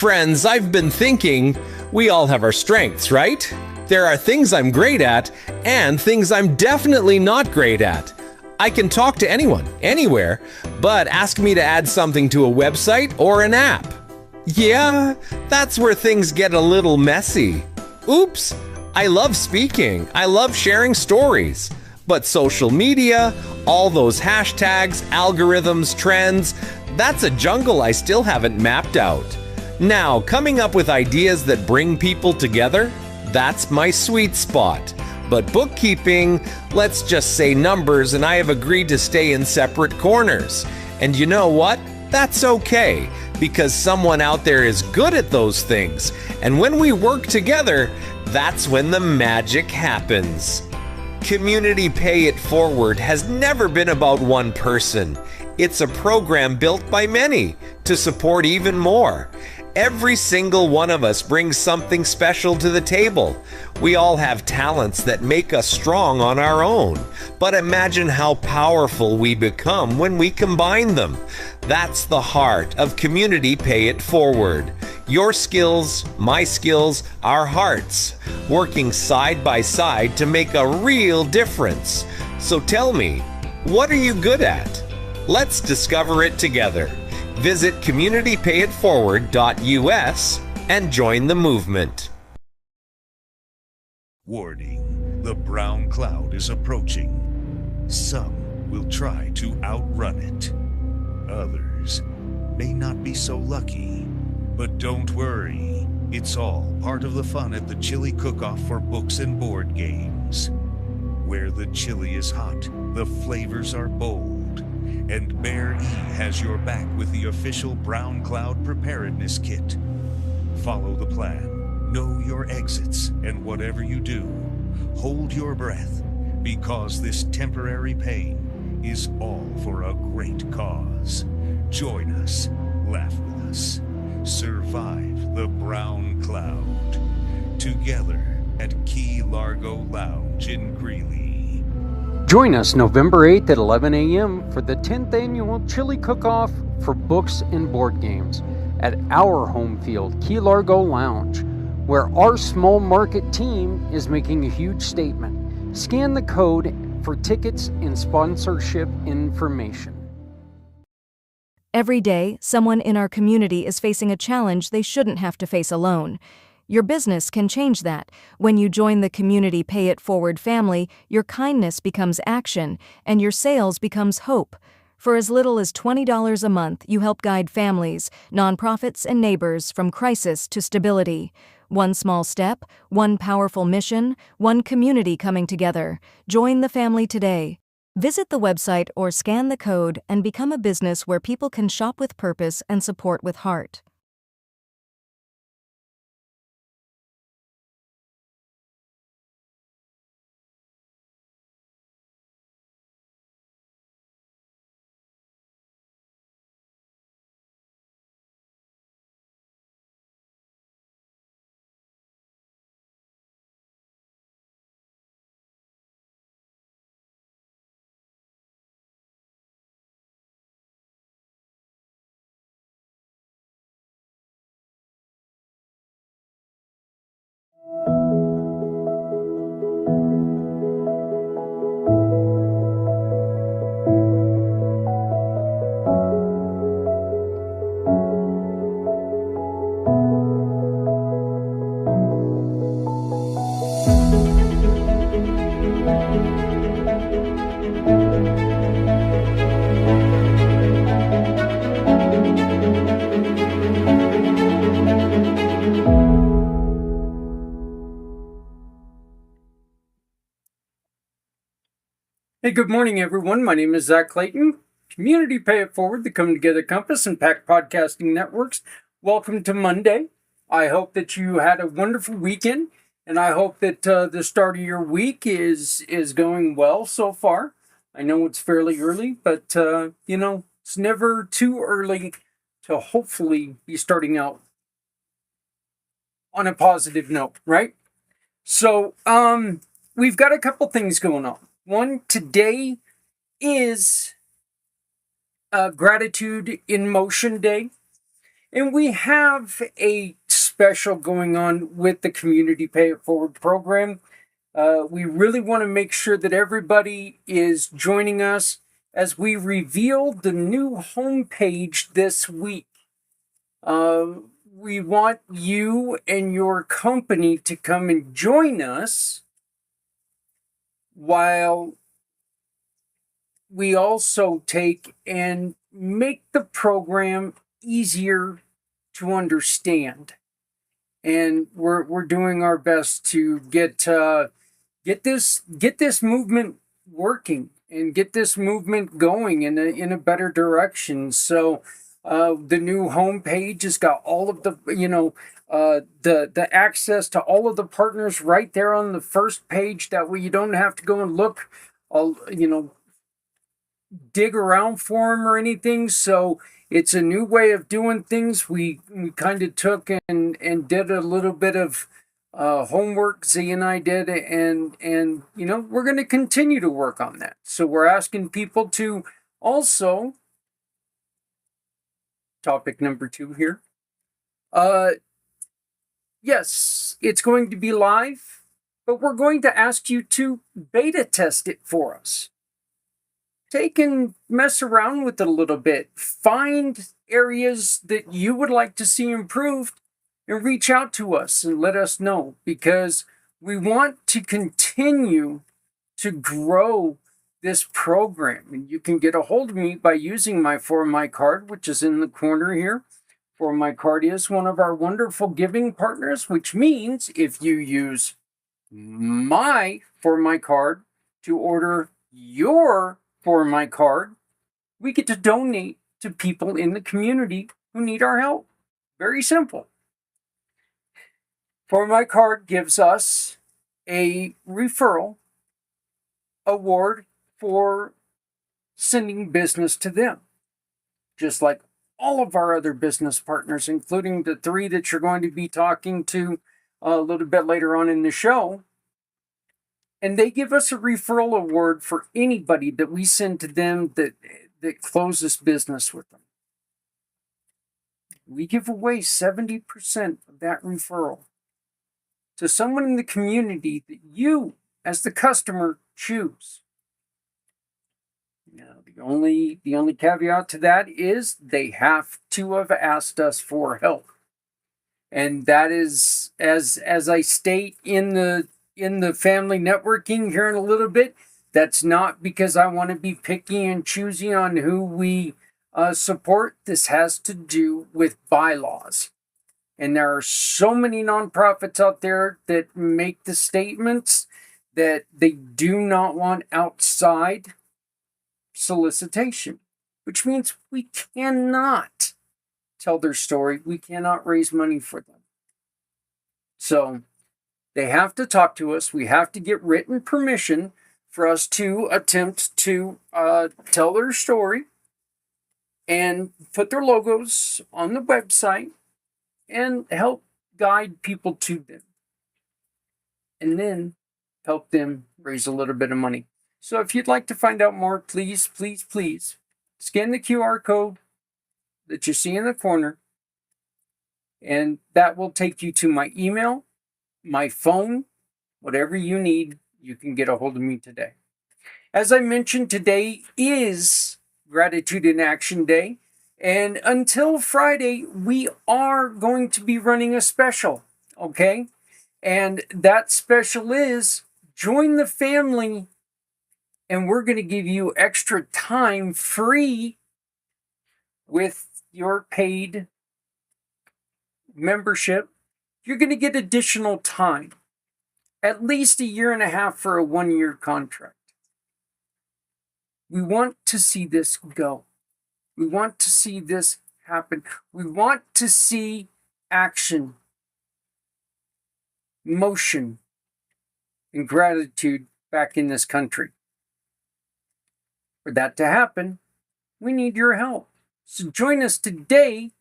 Friends, I've been thinking we all have our strengths, right? There are things I'm great at and things I'm definitely not great at. I can talk to anyone, anywhere, but ask me to add something to a website or an app. Yeah, that's where things get a little messy. Oops, I love speaking. I love sharing stories. But social media, all those hashtags, algorithms, trends, that's a jungle I still haven't mapped out. Now, coming up with ideas that bring people together, that's my sweet spot. But bookkeeping, let's just say numbers, and I have agreed to stay in separate corners. And you know what? That's okay, because someone out there is good at those things. And when we work together, that's when the magic happens. Community Pay It Forward has never been about one person. It's a program built by many to support even more. Every single one of us brings something special to the table. We all have talents that make us strong on our own. But imagine how powerful we become when we combine them. That's the heart of Community Pay It Forward. Your skills, my skills, our hearts, working side by side to make a real difference. So tell me, what are you good at? Let's discover it together. Visit communitypayitforward.us and join the movement. Warning, the brown cloud is approaching. Some will try to outrun it. Others may not be so lucky. But don't worry, it's all part of the fun at the Chili Cook-Off for books and board games. Where the chili is hot, the flavors are bold. And Bear E has your back with the official Brown Cloud Preparedness Kit. Follow the plan, know your exits, and whatever you do, hold your breath, because this temporary pain is all for a great cause. Join us, laugh with us, survive the brown cloud, together at Key Largo Lounge in Greeley. Join us November 8th at 11 a.m. for the 10th annual Chili Cook-Off for books and board games at our home field, Key Largo Lounge, where our small market team is making a huge statement. Scan the code for tickets and sponsorship information. Every day, someone in our community is facing a challenge they shouldn't have to face alone. Your business can change that. When you join the Community Pay It Forward family, your kindness becomes action, and your sales becomes hope. For as little as $20 a month, you help guide families, nonprofits, and neighbors from crisis to stability. One small step, one powerful mission, one community coming together. Join the family today. Visit the website or scan the code and become a business where people can shop with purpose and support with heart. Hey, good morning, everyone. My name is Zach Clayton. Community Pay It Forward, the Come Together Compass, and PACT Podcasting Networks. Welcome to Monday. I hope that you had a wonderful weekend, and I hope that the start of your week is going well so far. I know it's fairly early, but, it's never too early to hopefully be starting out on a positive note, right? So, we've got a couple things going on. One, today is Gratitude in Motion Day. And we have a special going on with the Community Pay It Forward program. We really want to make sure that everybody is joining us as we reveal the new homepage this week. We want you and your company to come and join us while we also take and make the program easier to understand. And we're doing our best to get this movement working and get this movement going in a better direction. So the new homepage has got all of the the access to all of the partners right there on the first page. That way you don't have to go and look, dig around for them or anything. So it's a new way of doing things. We kind of took and did a little bit of homework. Z and I did, and we're going to continue to work on that. So we're asking people to also, topic number 2 here. Yes, it's going to be live, but we're going to ask you to beta test it for us. Take and mess around with it a little bit. Find areas that you would like to see improved and reach out to us and let us know, because we want to continue to grow this program. And you can get a hold of me by using my For My card, which is in the corner here. For My card is one of our wonderful giving partners, which means if you use my For My card to order your For My card, we get to donate to people in the community who need our help. Very simple. For My card gives us a referral award for sending business to them, just like all of our other business partners, including the 3 that you're going to be talking to a little bit later on in the show. And they give us a referral award for anybody that we send to them that closes business with them. We give away 70% of that referral to someone in the community that you, as the customer, choose. Now, the only caveat to that is they have to have asked us for help. And that is, as I state in the family networking here in a little bit, that's not because I want to be picky and choosy on who we support. This has to do with bylaws. And there are so many nonprofits out there that make the statements that they do not want outside solicitation, which means we cannot tell their story. We cannot raise money for them. So they have to talk to us. We have to get written permission for us to attempt to tell their story and put their logos on the website and help guide people to them. And then help them raise a little bit of money. So if you'd like to find out more, please scan the QR code that you see in the corner, and that will take you to my email, my phone, whatever you need. You can get a hold of me today. As I mentioned, today is Gratitude in Action Day, and until Friday, we are going to be running a special, okay? And that special is join the family, and we're going to give you extra time free with your paid membership. You're going to get additional time, at least 1.5 years for a 1-year contract. We want to see this go. We want to see this happen. We want to see action, motion, and gratitude back in this country. For that to happen, we need your help. So join us today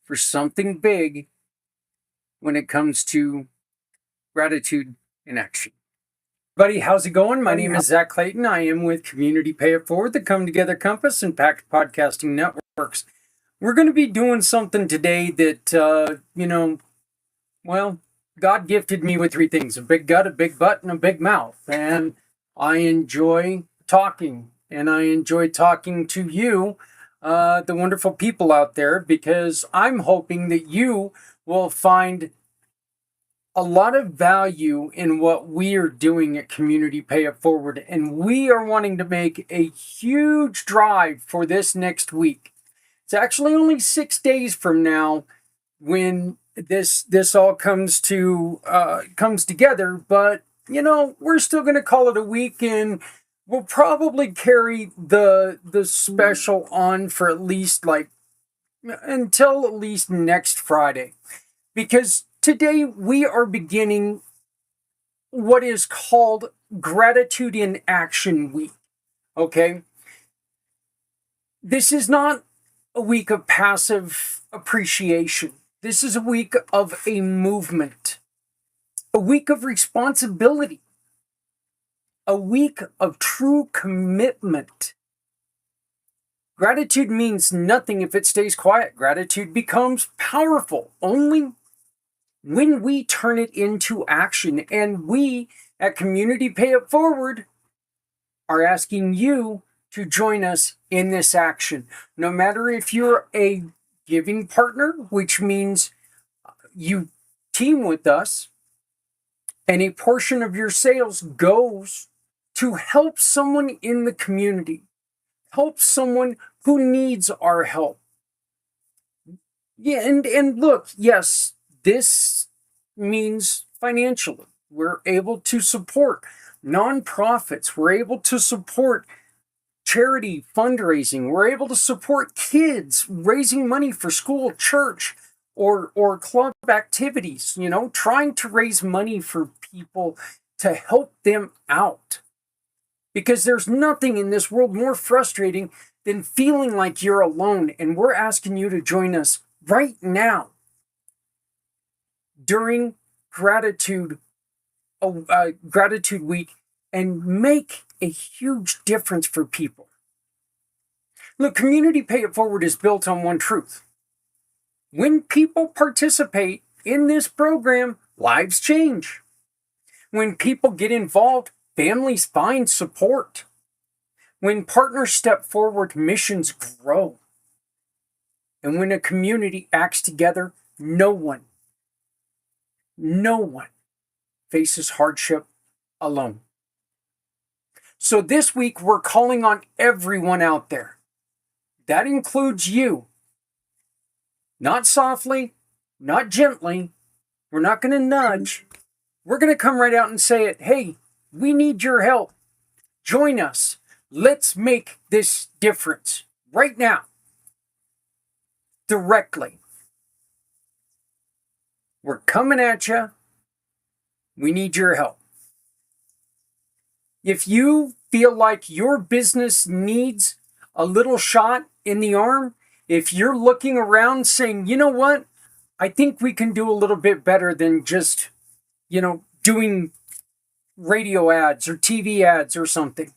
for something big when it comes to gratitude in action. Buddy, how's it going? My name is Zach Clayton. I am with Community Pay It Forward, the Come Together Compass and PACT Podcasting Networks. We're going to be doing something today that, well, God gifted me with three things: a big gut, a big butt, and a big mouth. And I enjoy talking, and I enjoy talking to you, the wonderful people out there, because I'm hoping that you will find a lot of value in what we are doing at Community Pay It Forward. And we are wanting to make a huge drive for this next week. It's actually only 6 days from now when this all comes together, but we're still going to call it a week, and we'll probably carry the special on for at least until at least next Friday, because today we are beginning what is called Gratitude in Action Week. Okay, this is not a week of passive appreciation. This is a week of a movement, a week of responsibility, a week of true commitment. Gratitude means nothing if it stays quiet. Gratitude becomes powerful only when we turn it into action. And we at Community Pay It Forward are asking you to join us in this action. No matter if you're a giving partner, which means you team with us, and a portion of your sales goes to help someone in the community, help someone who needs our help. Yeah, and look, yes, this means financially. We're able to support nonprofits. We're able to support charity fundraising. We're able to support kids raising money for school, church, or club activities, trying to raise money for people to help them out. Because there's nothing in this world more frustrating than feeling like you're alone. And we're asking you to join us right now during Gratitude Week and make a huge difference for people. Look, Community Pay It Forward is built on one truth. When people participate in this program, lives change. When people get involved, families find support. When partners step forward, missions grow. And when a community acts together, no one faces hardship alone. So this week, we're calling on everyone out there. That includes you. Not softly, not gently. We're not going to nudge. We're going to come right out and say it. Hey, we need your help. Join us. Let's make this difference right now. Directly. We're coming at you. We need your help. If you feel like your business needs a little shot in the arm, if you're looking around saying, you know what, I think we can do a little bit better than just, doing radio ads or TV ads or something.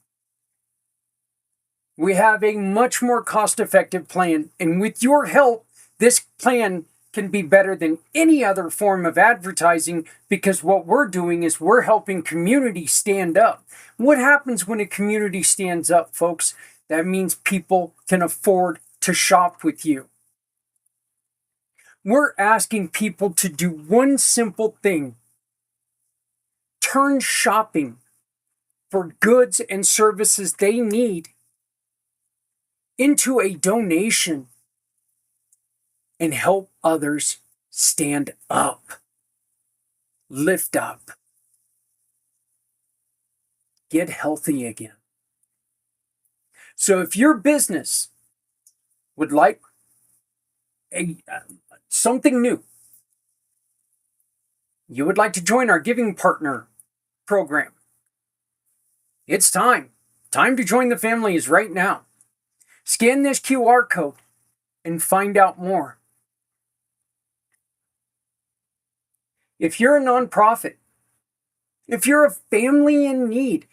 We have a much more cost-effective plan. And with your help, this plan can be better than any other form of advertising, because what we're doing is we're helping community stand up. What happens when a community stands up, folks? That means people can afford to shop with you. We're asking people to do one simple thing: turn shopping for goods and services they need into a donation and help others stand up, lift up, get healthy again. So if your business would like something new, you would like to join our Giving Partner program, it's time. Time to join the family is right now. Scan this QR code and find out more. If you're a nonprofit, if you're a family in need,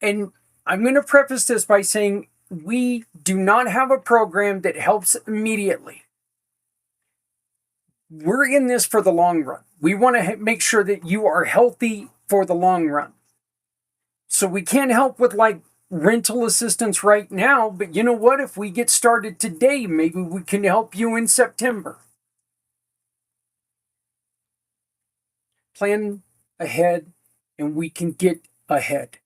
and I'm going to preface this by saying we do not have a program that helps immediately. We're in this for the long run. We want to make sure that you are healthy for the long run. So we can't help with like rental assistance right now, but you know what? If we get started today, maybe we can help you in September. Plan ahead and we can get ahead.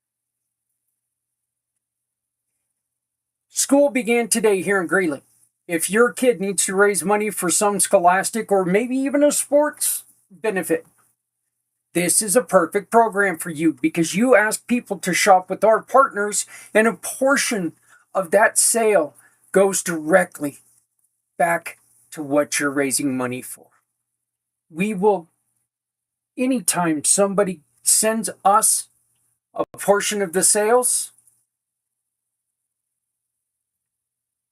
School began today here in Greeley. If your kid needs to raise money for some scholastic or maybe even a sports benefit, this is a perfect program for you because you ask people to shop with our partners and a portion of that sale goes directly back to what you're raising money for. We will, anytime somebody sends us a portion of the sales,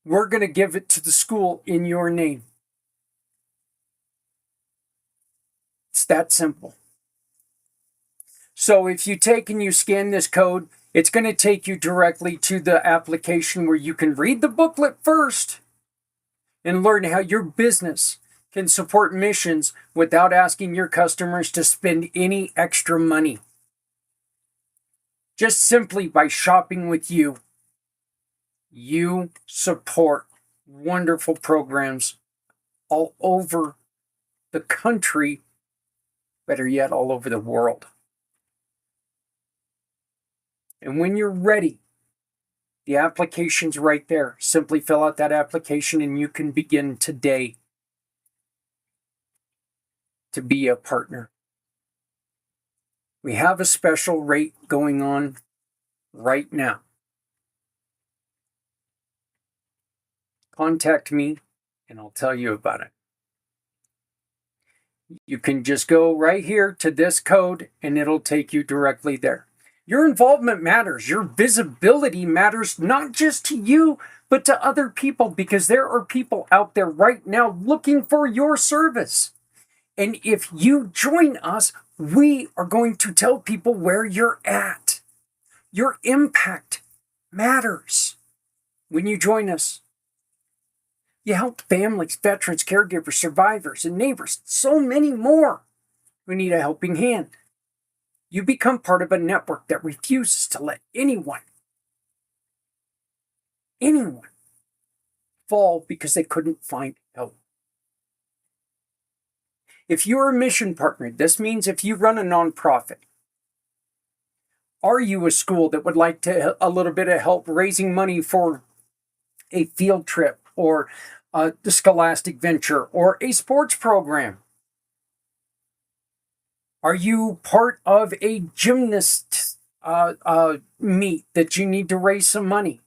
we're going to give it to the school in your name. It's that simple. So if you take and you scan this code, it's going to take you directly to the application where you can read the booklet first and learn how your business can support missions without asking your customers to spend any extra money. Just simply by shopping with you, you support wonderful programs all over the country, better yet, all over the world. And when you're ready, the application's right there. Simply fill out that application and you can begin today to be a partner. We have a special rate going on right now. Contact me and I'll tell you about it. You can just go right here to this code and it'll take you directly there. Your involvement matters. Your visibility matters not just to you, but to other people because there are people out there right now looking for your service. And if you join us, we are going to tell people where you're at. Your impact matters when you join us. You help families, veterans, caregivers, survivors, and neighbors, so many more who need a helping hand. You become part of a network that refuses to let anyone fall because they couldn't find help. If you're a mission partner, this means if you run a nonprofit, are you a school that would like to a little bit of help raising money for a field trip or the scholastic venture or a sports program? Are you part of a gymnast meet that you need to raise some money?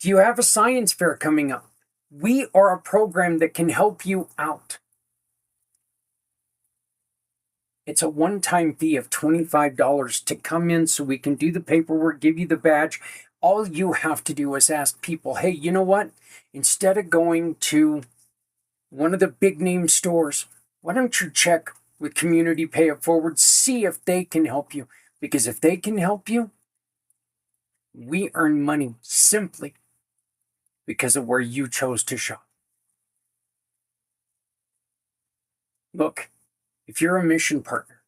Do you have a science fair coming up? We are a program that can help you out. It's a one-time fee of $25 to come in so we can do the paperwork, give you the badge. All you have to do is ask people, hey, you know what? Instead of going to one of the big name stores, why don't you check with Community Pay It Forward, see if they can help you. Because if they can help you, we earn money simply because of where you chose to shop. Look, if you're a mission partner,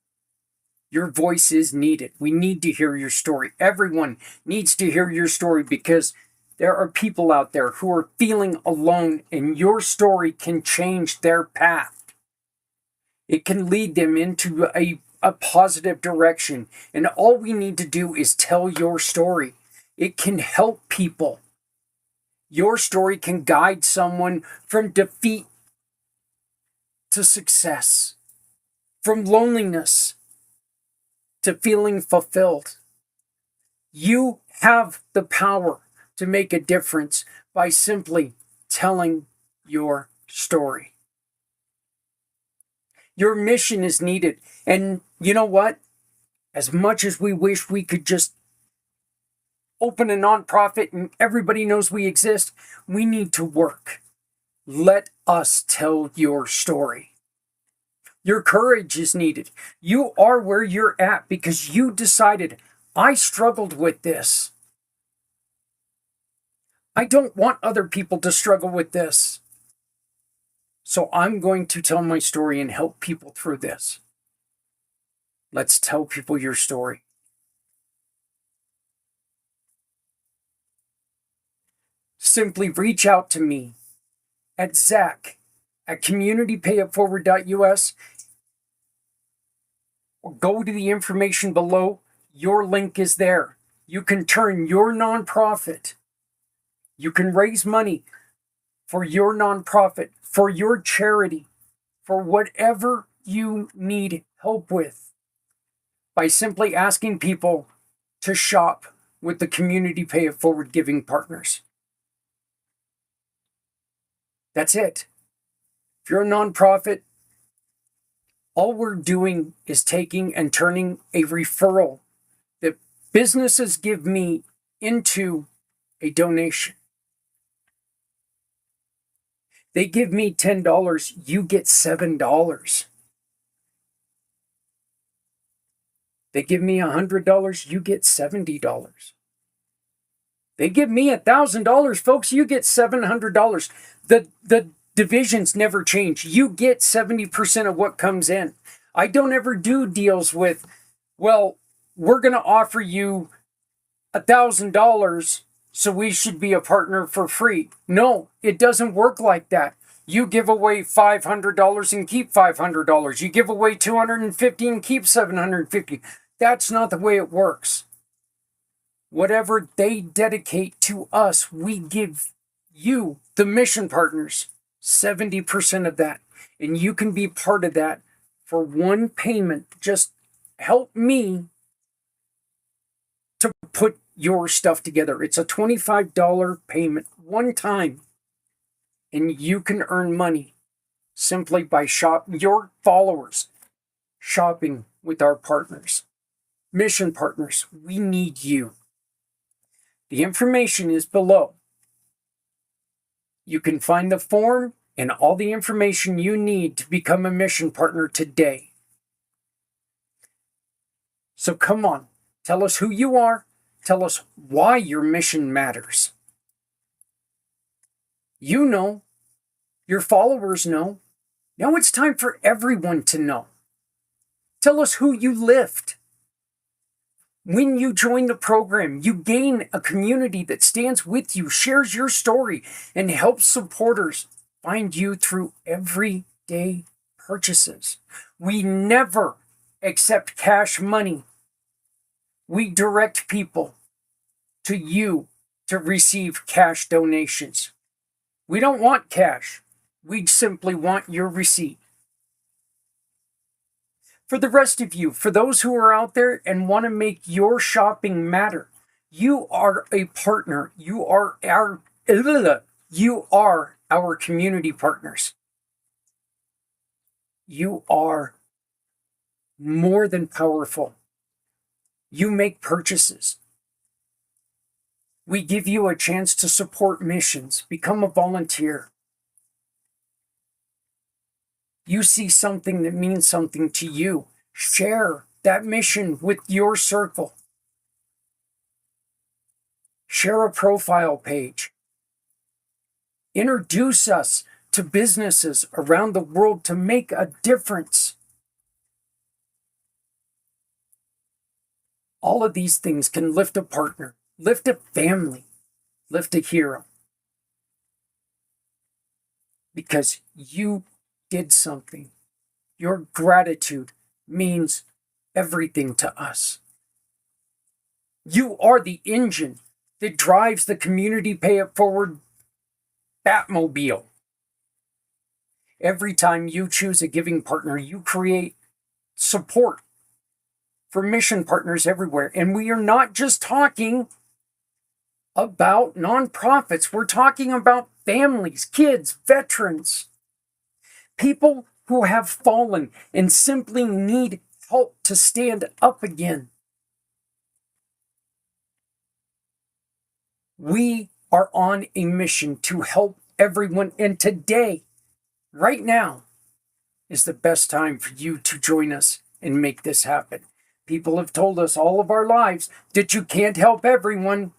your voice is needed. We need to hear your story. Everyone needs to hear your story because there are people out there who are feeling alone and your story can change their path. It can lead them into a positive direction. And all we need to do is tell your story. It can help people. Your story can guide someone from defeat to success, from loneliness to feeling fulfilled. You have the power to make a difference by simply telling your story. Your mission is needed. And you know what? As much as we wish we could just open a nonprofit and everybody knows we exist, we need to work. Let us tell your story. Your courage is needed. You are where you're at because you decided, I struggled with this, I don't want other people to struggle with this. So I'm going to tell my story and help people through this. Let's tell people your story. Simply reach out to me at zach@communitypayitforward.us, or go to the information below. Your link is there. You can turn your nonprofit. You can raise money for your nonprofit, for your charity, for whatever you need help with, by simply asking people to shop with the Community Pay It Forward giving partners. That's it. If you're a nonprofit, all we're doing is taking and turning a referral that businesses give me into a donation. They give me $10, you get $7. They give me $100, you get $70. They give me $1,000, folks, you get $700. The divisions never change. You get 70% of what comes in. I don't ever do deals with, well, we're going to offer you $1,000, so we should be a partner for free. No, it doesn't work like that. You give away $500 and keep $500. You give away $250 and keep $750. That's not the way it works. Whatever they dedicate to us, we give you, the mission partners, 70% of that. And you can be part of that for one payment. Just help me to put your stuff together. It's a $25 payment one time. And you can earn money simply by your followers shopping with our partners. Mission partners, we need you. The information is below. You can find the form and all the information you need to become a mission partner today. So come on, tell us who you are. Tell us why your mission matters. You know, your followers know. Now it's time for everyone to know. Tell us who you lift. When you join the program, you gain a community that stands with you, shares your story, and helps supporters find you through everyday purchases. We never accept cash money. We direct people to you to receive cash donations. We don't want cash. We simply want your receipt. For the rest of you, for those who are out there and want to make your shopping matter, you are a partner. You are our community partners. You are more than powerful. You make purchases. We give you a chance to support missions, become a volunteer. You see something that means something to you. Share that mission with your circle. Share a profile page. Introduce us to businesses around the world to make a difference. All of these things can lift a partner, lift a family, lift a hero. Because you did something. Your gratitude means everything to us. You are the engine that drives the Community Pay It Forward Batmobile. Every time you choose a giving partner, you create support for mission partners everywhere. And we are not just talking about nonprofits. We're talking about families, kids, veterans, people who have fallen and simply need help to stand up again. We are on a mission to help everyone, and today, right now, is the best time for you to join us and make this happen. People have told us all of our lives that you can't help everyone.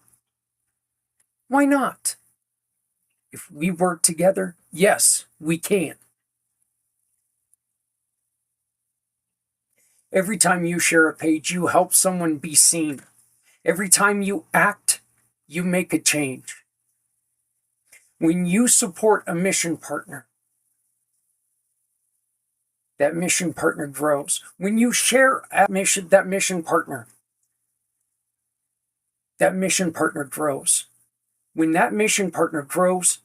Why not? If we work together, yes, we can. Every time you share a page, you help someone be seen. Every time you act, you make a change. When you support a mission partner, that mission partner grows. When you share that mission partner grows. When that mission partner grows,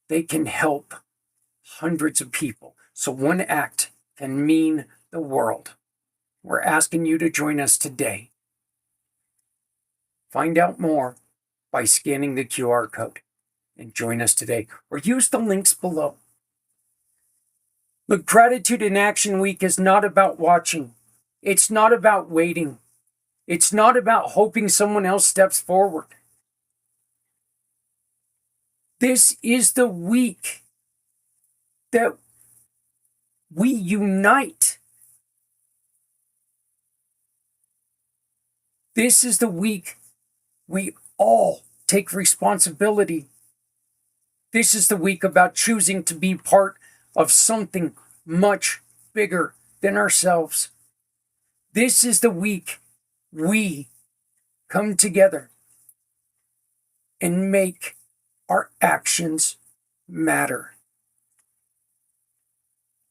they can help hundreds of people. So one act can mean the world. We're asking you to join us today. Find out more by scanning the QR code and join us today, or use the links below. Look, Gratitude in Action Week is not about watching. It's not about waiting. It's not about hoping someone else steps forward. This is the week that we unite. This is the week we all take responsibility. This is the week about choosing to be part of something much bigger than ourselves. This is the week we come together and make our actions matter.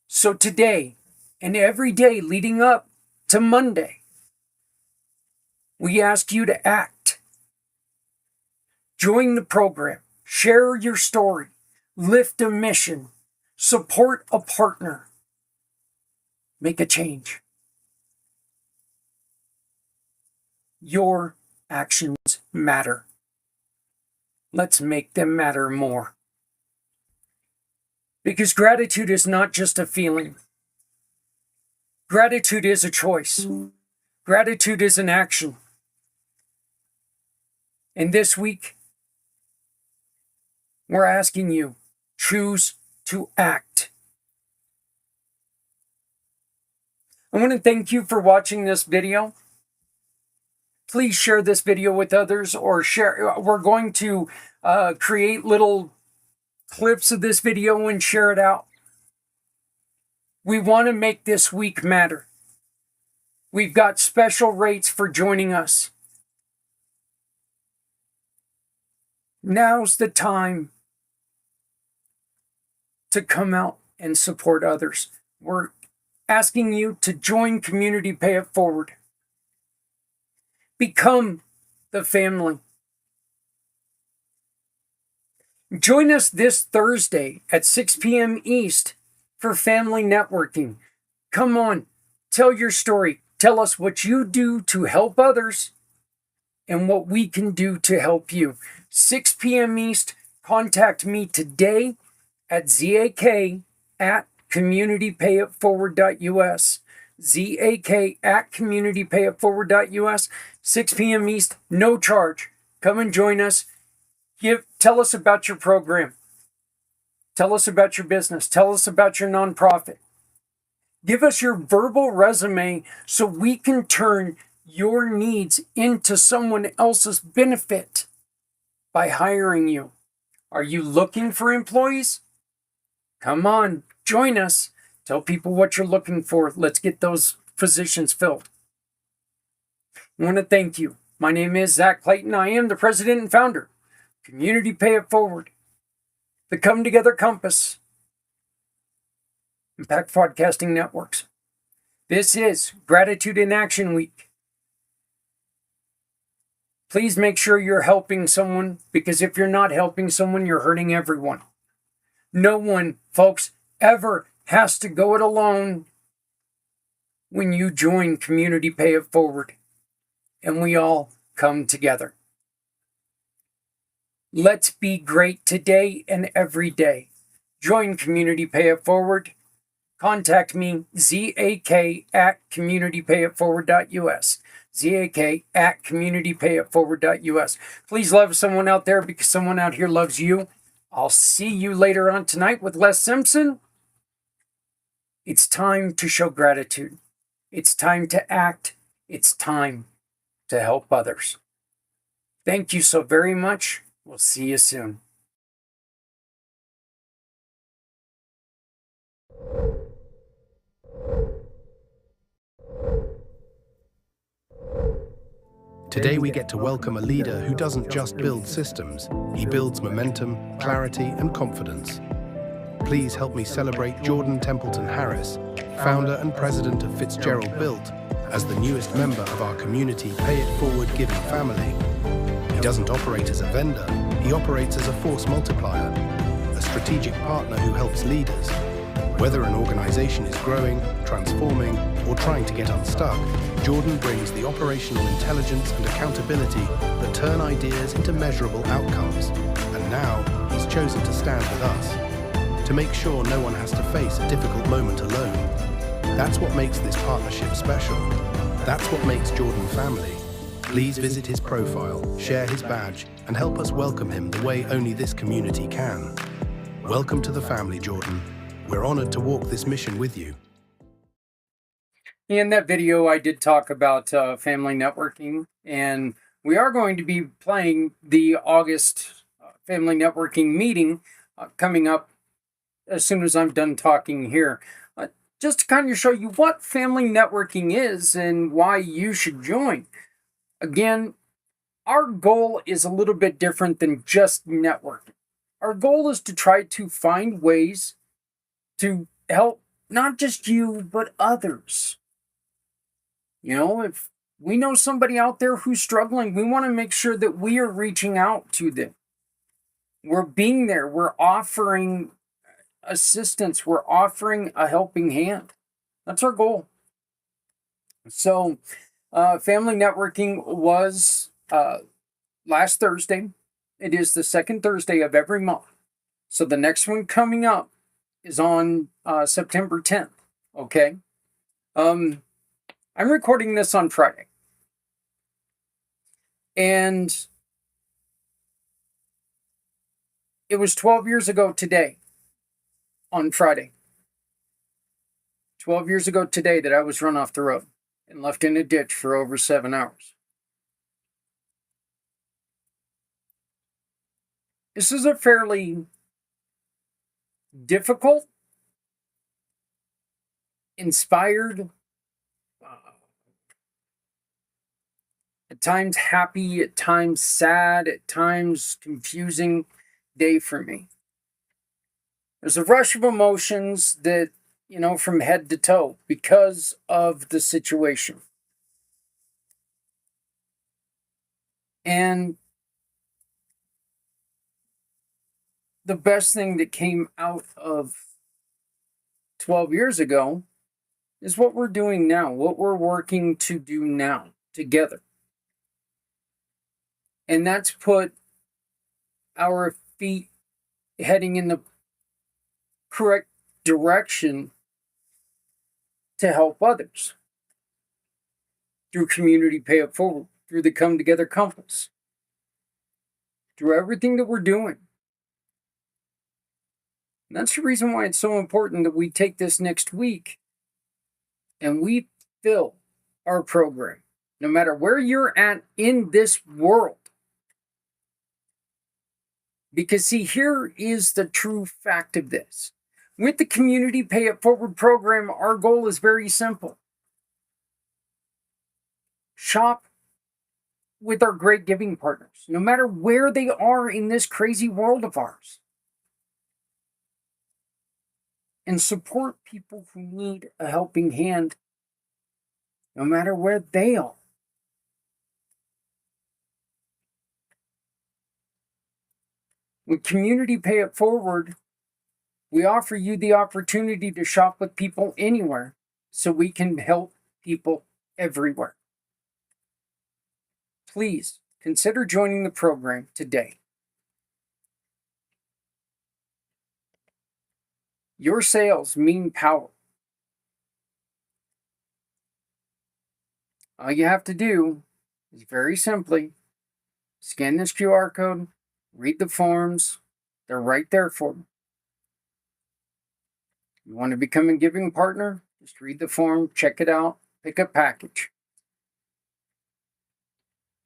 So today and every day leading up to Monday, we ask you to act. Join the program. Share your story. Lift a mission. Support a partner. Make a change. Your actions matter. Let's make them matter more. Because gratitude is not just a feeling. Gratitude is a choice. Gratitude is an action. And this week, we're asking you, choose to act. I want to thank you for watching this video. Please share this video with others, or share. We're going to create little clips of this video and share it out. We want to make this week matter. We've got special rates for joining us. Now's the time to come out and support others. We're asking you to join Community Pay It Forward. Become the family. Join us this Thursday at 6 p.m. East for family networking. Come on, tell your story. Tell us what you do to help others and what we can do to help you. 6 p.m. East, contact me today at zak@communitypayitforward.us. zak@communitypayitforward.us. 6 p.m. East, no charge. Come and join us. Tell us about your program. Tell us about your business. Tell us about your nonprofit. Give us your verbal resume so we can turn your needs into someone else's benefit by hiring you. Are you looking for employees? Come on, join us. Tell people what you're looking for. Let's get those positions filled. I want to thank you. My name is Zach Clayton. I am the president and founder. Community Pay It Forward. The Come Together Compass. and PACT Podcasting Networks. This is Gratitude in Action Week. Please make sure you're helping someone, because if you're not helping someone, you're hurting everyone. No one, folks, ever has to go it alone when you join Community Pay It Forward, and we all come together. Let's be great today and every day. Join Community Pay It Forward. Contact me, zak@communitypayitforward.us. zak@communitypayitforward.us. Please love someone out there, because someone out here loves you. I'll see you later on tonight with Les Simpson. It's time to show gratitude. It's time to act. It's time to help others. Thank you so very much. We'll see you soon. Today we get to welcome a leader who doesn't just build systems, he builds momentum, clarity, and confidence. Please help me celebrate Jordan Templeton Harris, founder and president of Fitzgerald Built, as the newest member of our community Pay It Forward giving family. He doesn't operate as a vendor, he operates as a force multiplier, a strategic partner who helps leaders. Whether an organization is growing, transforming, or trying to get unstuck, Jordan brings the operational intelligence and accountability that turn ideas into measurable outcomes. And now, he's chosen to stand with us, to make sure no one has to face a difficult moment alone. That's what makes this partnership special. That's what makes Jordan family. Please visit his profile, share his badge, and help us welcome him the way only this community can. Welcome to the family, Jordan. We're honored to walk this mission with you. In that video, I did talk about family networking, and we are going to be playing the August family networking meeting coming up as soon as I'm done talking here. Just to kind of show you what family networking is and why you should join. Again, our goal is a little bit different than just networking. Our goal is to try to find ways to help not just you, but others. You know, if we know somebody out there who's struggling, we want to make sure that we are reaching out to them. We're being there. We're offering assistance. We're offering a helping hand. That's our goal. So, family networking was last Thursday. It is the second Thursday of every month. So the next one coming up is on September 10th. Okay. I'm recording this on Friday. And it was 12 years ago today, on Friday. 12 years ago today that I was run off the road and left in a ditch for over 7 hours. This is a fairly difficult, inspired, at times happy, at times sad, at times confusing day for me. There's a rush of emotions that, you know, from head to toe because of the situation. And the best thing that came out of 12 years ago is what we're doing now, what we're working to do now together. And that's put our feet heading in the correct direction to help others through Community Pay It Forward, through the Come Together Compass, through everything that we're doing. And that's the reason why it's so important that we take this next week and we fill our program, no matter where you're at in this world. Because see, here is the true fact of this. With the Community Pay It Forward program, our goal is very simple. Shop with our great giving partners, no matter where they are in this crazy world of ours. And support people who need a helping hand, no matter where they are. With Community Pay It Forward, we offer you the opportunity to shop with people anywhere so we can help people everywhere. Please consider joining the program today. Your sales mean power. All you have to do is very simply scan this QR code, read the forms. They're right there for you. You want to become a giving partner? Just read the form, check it out, pick a package.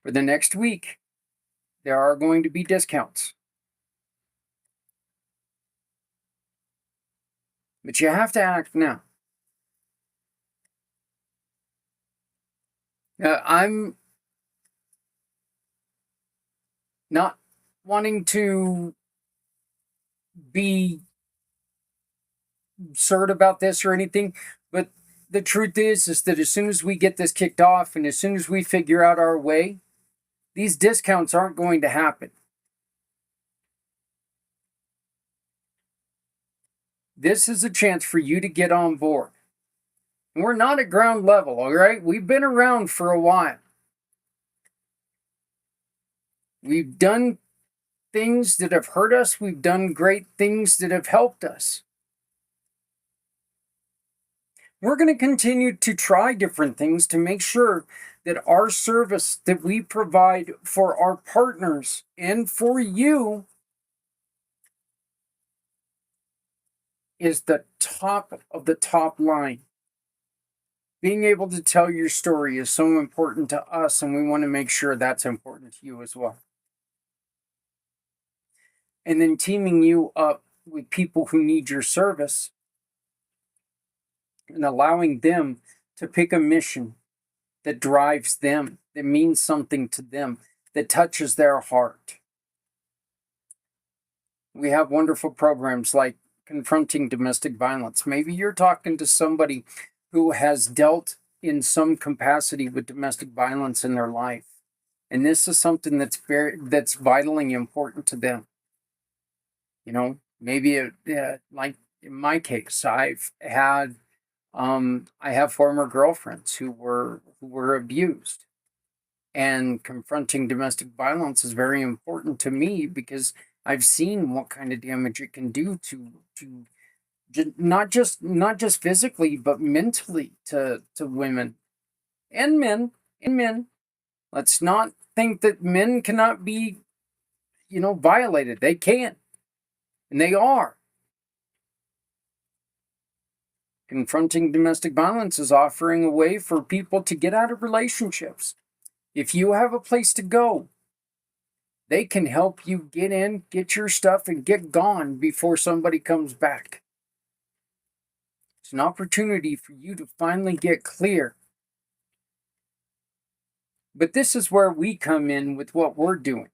For the next week, there are going to be discounts. But you have to act now. I'm Not wanting to be absurd about this or anything, but the truth is that as soon as we get this kicked off and as soon as we figure out our way, these discounts aren't going to happen. This is a chance for you to get on board. And we're not at ground level, all right? We've been around for a while. We've done things that have hurt us. We've done great things that have helped us. We're going to continue to try different things to make sure that our service that we provide for our partners and for you is the top of the top line. Being able to tell your story is so important to us, and we want to make sure that's important to you as well. And then teaming you up with people who need your service and allowing them to pick a mission that drives them, that means something to them, that touches their heart. We have wonderful programs like Confronting Domestic Violence. Maybe you're talking to somebody who has dealt in some capacity with domestic violence in their life, and this is something that's vitally important to them. You know, maybe like in my case, I have former girlfriends who were abused, and confronting domestic violence is very important to me because I've seen what kind of damage it can do to not just physically but mentally to women and men. Let's not think that men cannot be, violated. They can, and they are. Confronting domestic violence is offering a way for people to get out of relationships. If you have a place to go, they can help you get in, get your stuff, and get gone before somebody comes back. It's an opportunity for you to finally get clear. But this is where we come in with what we're doing.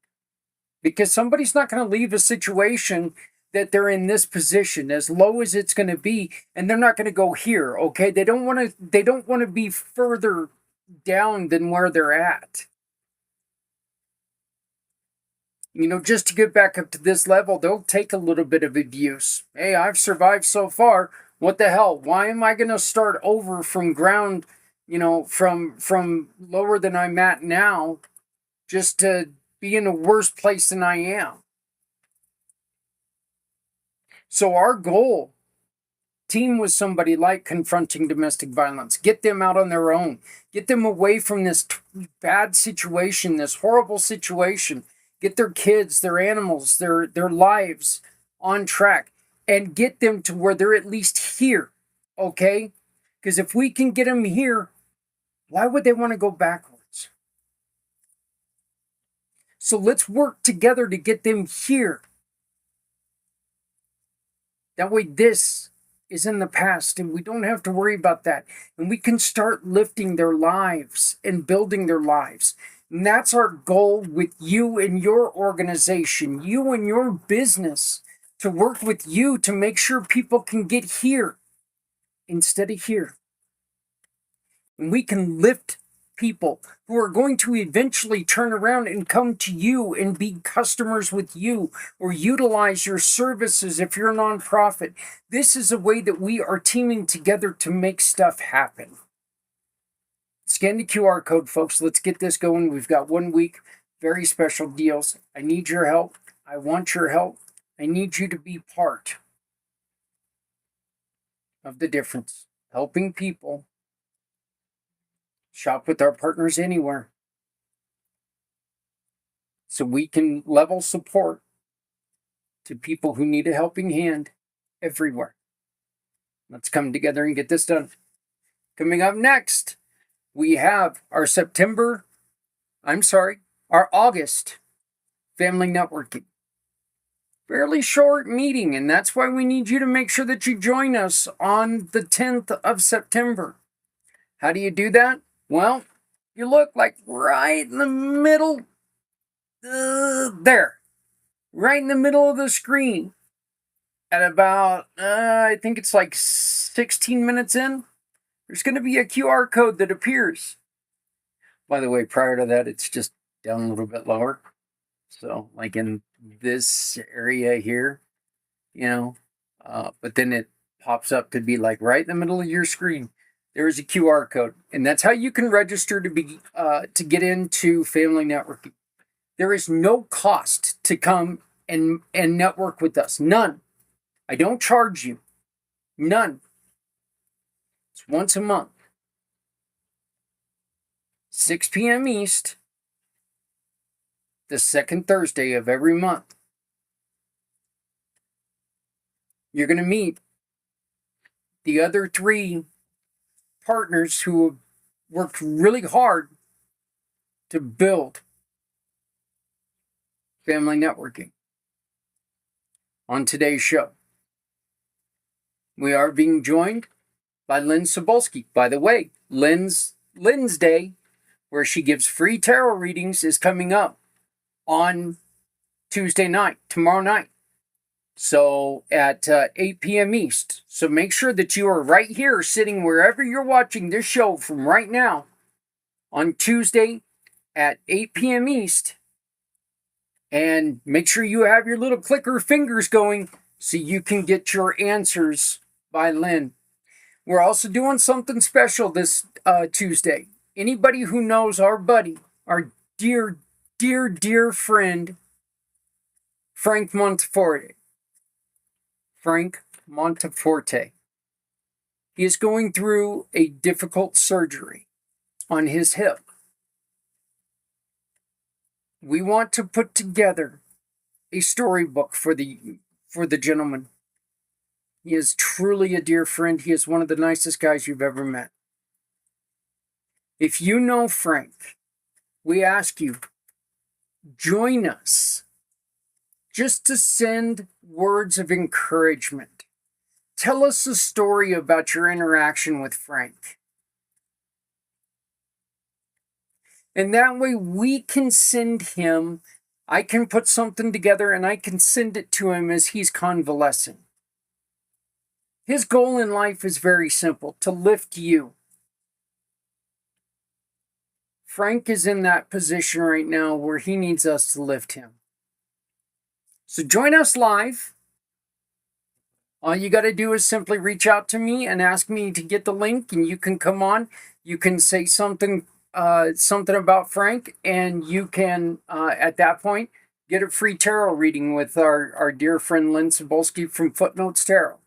Because somebody's not going to leave a situation that they're in this position, as low as it's going to be, and they're not going to go here, okay? They don't want to be further down than where they're at. Just to get back up to this level, they'll take a little bit of abuse. Hey, I've survived so far. What the hell? Why am I going to start over from ground, from lower than I'm at now, just to be in a worse place than I am? So our goal, team with somebody like Confronting Domestic Violence, get them out on their own, get them away from this bad situation, this horrible situation, get their kids, their animals, their lives on track, and get them to where they're at least here, okay? Because if we can get them here, why would they want to go backwards? So let's work together to get them here. That way this is in the past and we don't have to worry about that. And we can start lifting their lives and building their lives. And that's our goal with you and your organization, you and your business, to work with you to make sure people can get here instead of here. And we can lift people who are going to eventually turn around and come to you and be customers with you or utilize your services if you're a nonprofit. This is a way that we are teaming together to make stuff happen. Scan the QR code, folks. Let's get this going. We've got 1 week, very special deals. I need your help. I want your help. I need you to be part of the difference. Helping people shop with our partners anywhere so we can level support to people who need a helping hand everywhere. Let's come together and get this done. Coming up next, we have our August family networking. Fairly short meeting, and that's why we need you to make sure that you join us on the 10th of September. How do you do that? Well, you look like right in the middle there, right in the middle of the screen, at about, I think it's like 16 minutes in, there's going to be a QR code that appears. By the way, prior to that, it's just down a little bit lower. So, like in this area here, but then it pops up to be like right in the middle of your screen. There is a QR code, and that's how you can register to get into Family Networking. There is no cost to come and network with us. None. I don't charge you. None. It's once a month. 6 p.m. East, the second Thursday of every month. You're going to meet the other 3 partners who have worked really hard to build Family Networking. On today's show, we are being joined by Lynn Sobolski. By the way, Lynn's Day, where she gives free tarot readings, is coming up on Tuesday night, tomorrow night. So at 8 p.m. East. So make sure that you are right here, sitting wherever you're watching this show from right now, on Tuesday at 8 p.m. East. And make sure you have your little clicker fingers going so you can get your answers by Lynn. We're also doing something special this Tuesday. Anybody who knows our buddy, our dear, dear, dear friend, Frank Monteforte. Frank Monteforte. He is going through a difficult surgery on his hip. We want to put together a storybook for the gentleman. He is truly a dear friend. He is one of the nicest guys you've ever met. If you know Frank, we ask you, join us just to send words of encouragement. Tell us a story about your interaction with Frank. And that way we can send him, I can put something together and I can send it to him as he's convalescing. His goal in life is very simple, to lift you. Frank is in that position right now where he needs us to lift him. So join us live. All you got to do is simply reach out to me and ask me to get the link, and you can come on. You can say something about Frank, and you can, at that point, get a free tarot reading with our dear friend Lynn Sobolski from Footnotes Tarot.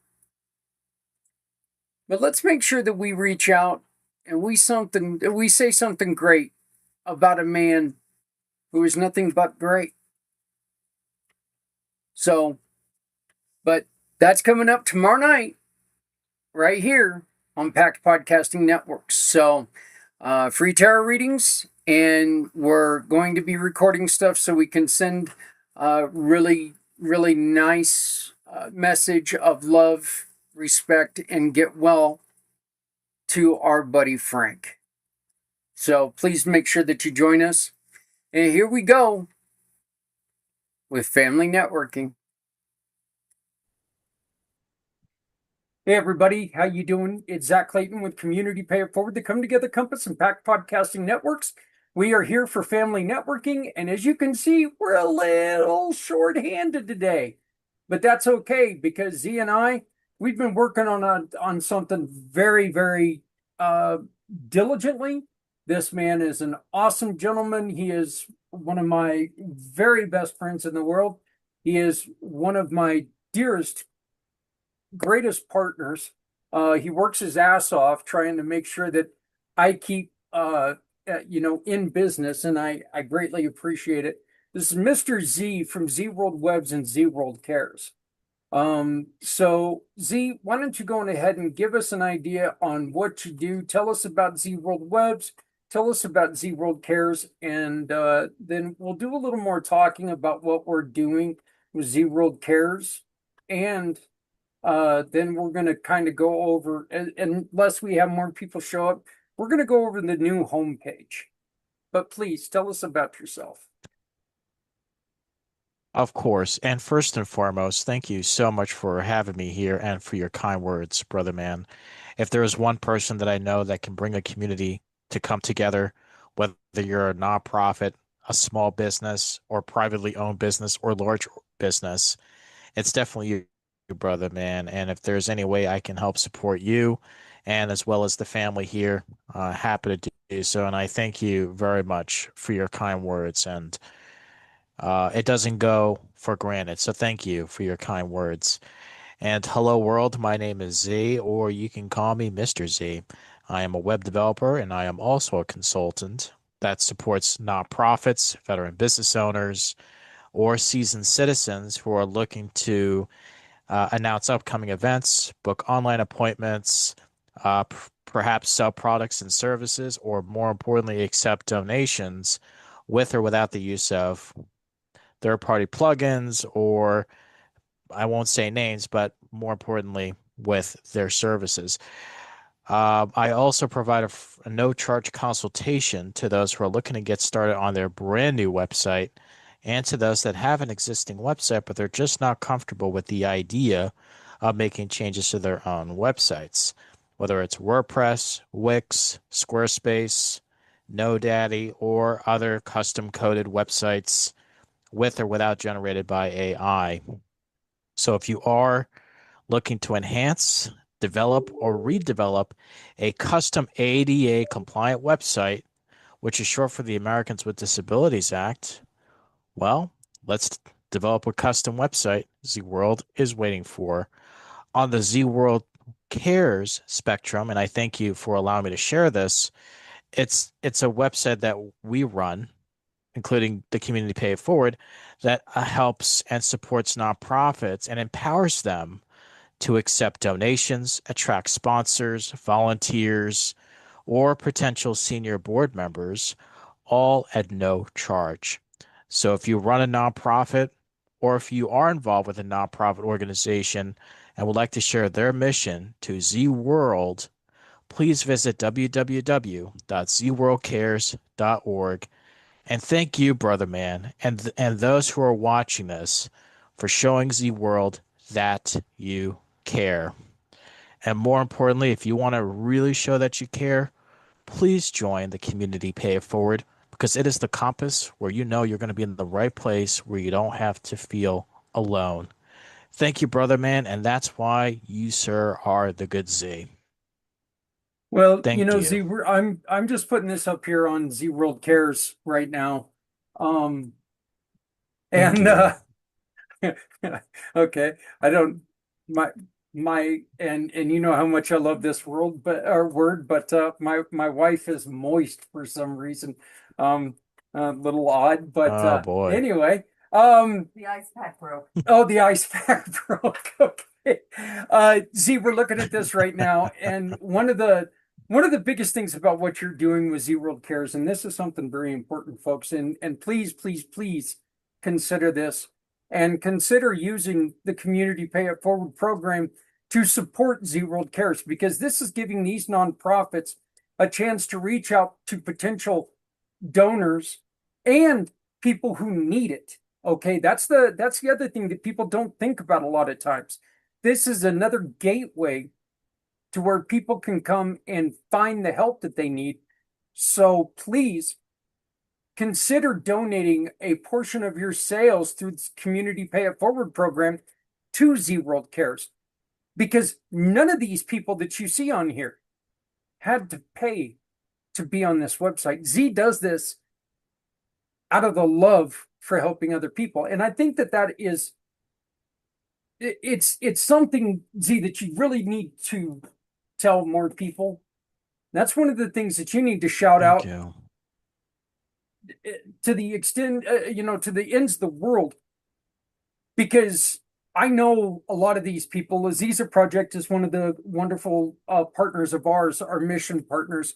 But let's make sure that we reach out and we say something great about a man who is nothing but great. So, but that's coming up tomorrow night, right here on PACT Podcasting Network. So, free tarot readings, and we're going to be recording stuff so we can send really, really nice message of love, respect, and get well to our buddy Frank. So please make sure that you join us. And here we go with Family Networking. Hey everybody, how you doing? It's Zach Clayton with Community Pay It Forward, the Come Together Compass and PACT Podcasting Networks. We are here for Family Networking, and as you can see, we're a little short-handed today. But that's okay, because Z and I, we've been working on something very, very diligently. This man is an awesome gentleman. He is one of my very best friends in the world. He is one of my dearest, greatest partners. He works his ass off trying to make sure that I keep, in business, and I greatly appreciate it. This is Mr. Z from Z World Webs and Z World Cares. So Z, why don't you go on ahead and give us an idea on what you do? Tell us about Z World Webs. Tell us about Z World Cares, and then we'll do a little more talking about what we're doing with Z World Cares, and then we're going to kind of go over, unless we have more people show up, we're going to go over the new homepage. But please, tell us about yourself. Of course. And first and foremost, thank you so much for having me here and for your kind words, brother man. If there is one person that I know that can bring a community to come together, whether you're a nonprofit, a small business, or privately owned business, or large business, it's definitely you, brother man. And if there's any way I can help support you and as well as the family here, happy to do so. And I thank you very much for your kind words. And it doesn't go for granted. So thank you for your kind words. And hello, world. My name is Z, or you can call me Mr. Z. I am a web developer and I am also a consultant that supports nonprofits, veteran business owners, or seasoned citizens who are looking to announce upcoming events, book online appointments, perhaps sell products and services, or more importantly, accept donations with or without the use of third-party plugins, or I won't say names, but more importantly, with their services. I also provide a no-charge consultation to those who are looking to get started on their brand new website and to those that have an existing website, but they're just not comfortable with the idea of making changes to their own websites, whether it's WordPress, Wix, Squarespace, GoDaddy, or other custom-coded websites with or without generated by AI. So if you are looking to enhance, develop, or redevelop a custom ADA compliant website, which is short for the Americans with Disabilities Act, well, let's develop a custom website Z World is waiting for. On the Z World Cares spectrum, and I thank you for allowing me to share this, it's a website that we run, including the Community Pay It Forward, that helps and supports nonprofits and empowers them to accept donations, attract sponsors, volunteers, or potential senior board members, all at no charge. So if you run a nonprofit or if you are involved with a nonprofit organization and would like to share their mission to Z World, please visit www.zworldcares.org. And thank you, brother man, and those who are watching this for showing Z World that you care. And more importantly, if you want to really show that you care, please join the Community Pay It Forward, because it is the compass where you know you're going to be in the right place where you don't have to feel alone. Thank you, brother man, and that's why you, sir, are the good Z. Well, Thank you. Z, I'm just putting this up here on Z World Cares right now. Thank And okay, I don't and you know how much I love this word, but my wife is moist for some reason. A little odd, but Oh boy. anyway, The ice pack broke. oh, the ice pack broke. Okay. Z, we're looking at this right now, and one of the biggest things about what you're doing with Z World Cares, and this is something very important, folks, and please, please, please consider this and consider using the Community Pay It Forward program to support Z World Cares, because this is giving these nonprofits a chance to reach out to potential donors and people who need it. Okay, that's the other thing that people don't think about a lot of times. This is another gateway to where people can come and find the help that they need. So please consider donating a portion of your sales through the Community Pay It Forward program to Z World Cares, because none of these people that you see on here had to pay to be on this website. Z does this out of the love for helping other people. And I think that is, it's something, Z, that you really need to tell more people. That's one of the things that you need to shout out to the extent, to the ends of the world, because I know a lot of these people. Aziza Project is one of the wonderful partners of ours, our mission partners.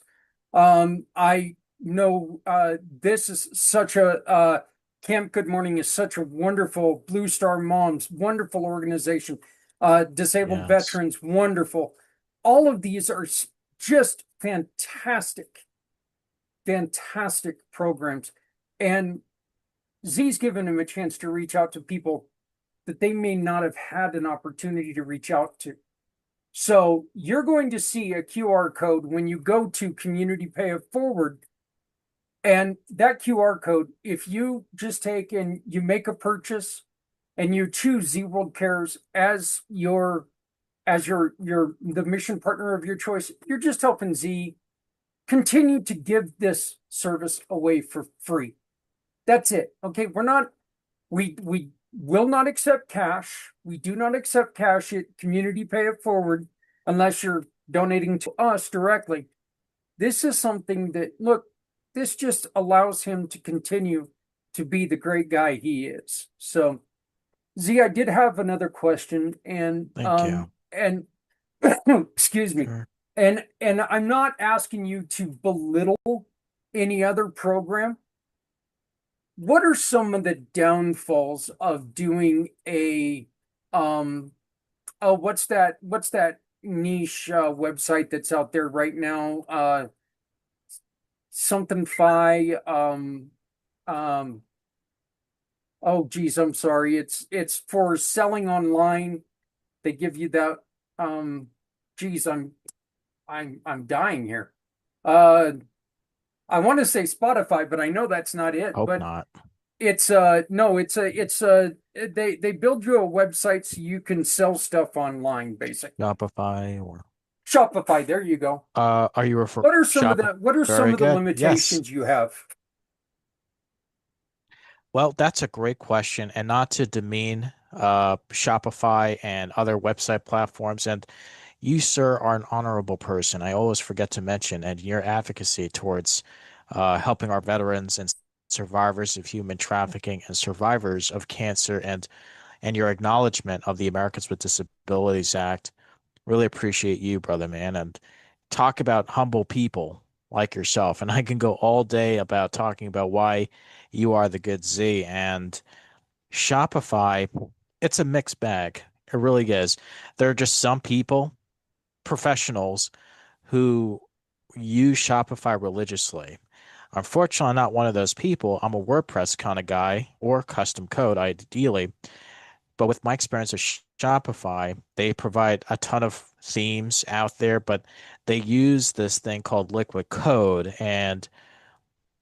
I know this is such a Camp Good Morning is such a wonderful Blue Star Moms, wonderful organization. Disabled veterans, wonderful. All of these are just fantastic programs. And Z's given him a chance to reach out to people that they may not have had an opportunity to reach out to. So you're going to see a QR code when you go to Community Pay It Forward. And that QR code, if you just take and you make a purchase and you choose Z World Cares as the mission partner of your choice, you're just helping Z continue to give this service away for free. That's it. Okay, we will not accept cash. We do not accept cash at Community Pay It Forward unless you're donating to us directly. This is something that, look, this just allows him to continue to be the great guy he is. So, Z, I did have another question, and Thank you. and excuse me, Sure. and I'm not asking you to belittle any other program. What are some of the downfalls of doing a what's that niche website that's out there right now? Something fi oh geez, I'm sorry. It's for selling online. They give you that geez, I'm dying here. I want to say Spotify, but I know that's not it. Hope But not. it's no, they build you a website so you can sell stuff online, basically. Shopify or Shopify, there you go. are you referring What are some of Shopify? the Very good. Yes. limitations you have? Well, that's a great question, and not to demean Shopify and other website platforms. And you, sir, are an honorable person. I always forget to mention, and your advocacy towards helping our veterans and survivors of human trafficking and survivors of cancer, and your acknowledgement of the Americans with Disabilities Act. Really appreciate you, brother man, and talk about humble people like yourself. And I can go all day about talking about why you are the good Z. And Shopify, it's a mixed bag. It really is. There are just some people, professionals, who use Shopify religiously. Unfortunately, I'm not one of those people. I'm a WordPress kind of guy, or custom code, ideally. But with my experience with Shopify, they provide a ton of themes out there, but they use this thing called liquid code. And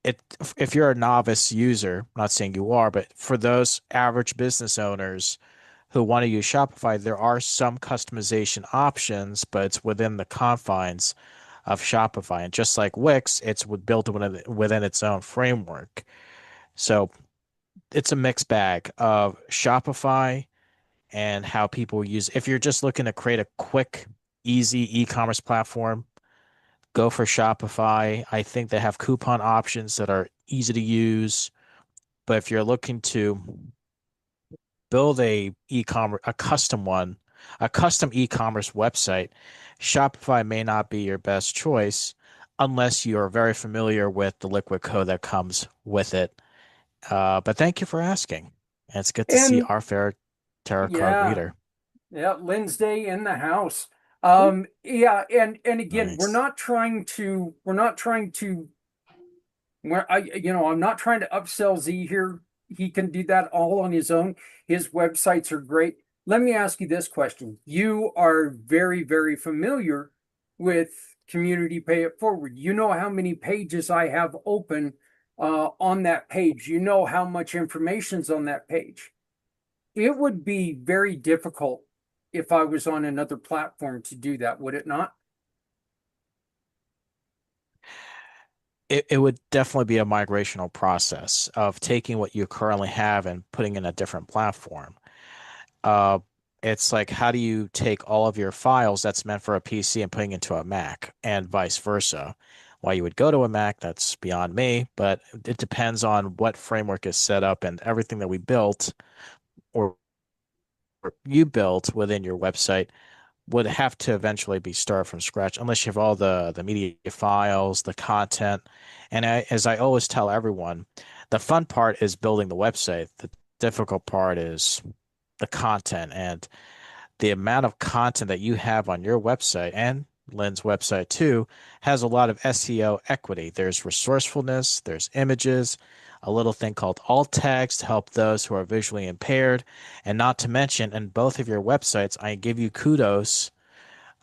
it, if you're a novice user, I'm not saying you are, but for those average business owners who want to use Shopify, there are some customization options, but it's within the confines of Shopify. And just like Wix, it's built within its own framework. So it's a mixed bag of Shopify and how people use. If you're just looking to create a quick, easy e-commerce platform, go for Shopify. I think they have coupon options that are easy to use. But if you're looking to build a custom e-commerce website, Shopify may not be your best choice unless you are very familiar with the liquid code that comes with it. But thank you for asking. And it's good to see And our fair tarot card yeah, reader. yeah, Wednesday in the house. Yeah, and again, Nice. we're not trying to I'm not trying to upsell Z here. He can do that all on his own. His websites are great. Let me ask you this question. You are very, very familiar with Community Pay It Forward. You know how many pages I have open on that page. You know how much information's on that page. It would be very difficult if I was on another platform to do that, would it not? It would definitely be a migrational process of taking what you currently have and putting in a different platform. Uh, it's like, how do you take all of your files that's meant for a PC and putting into a Mac, and vice versa? Why you would go to a Mac, that's beyond me, but it depends on what framework is set up, and everything that we built or you built within your website would have to eventually be started from scratch unless you have all the media files, the content. And as I always tell everyone, the fun part is building the website. The difficult part is the content, and the amount of content that you have on your website, and Lynn's website too, has a lot of SEO equity. There's resourcefulness, there's images, a little thing called alt text to help those who are visually impaired. And not to mention, in both of your websites, I give you kudos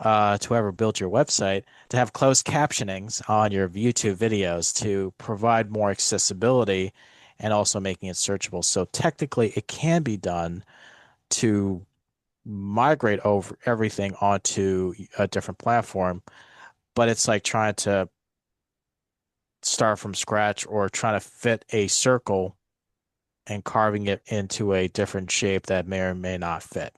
to whoever built your website to have closed captionings on your YouTube videos to provide more accessibility and also making it searchable. So technically, it can be done to migrate over everything onto a different platform, but it's like trying to start from scratch or trying to fit a circle and carving it into a different shape that may or may not fit.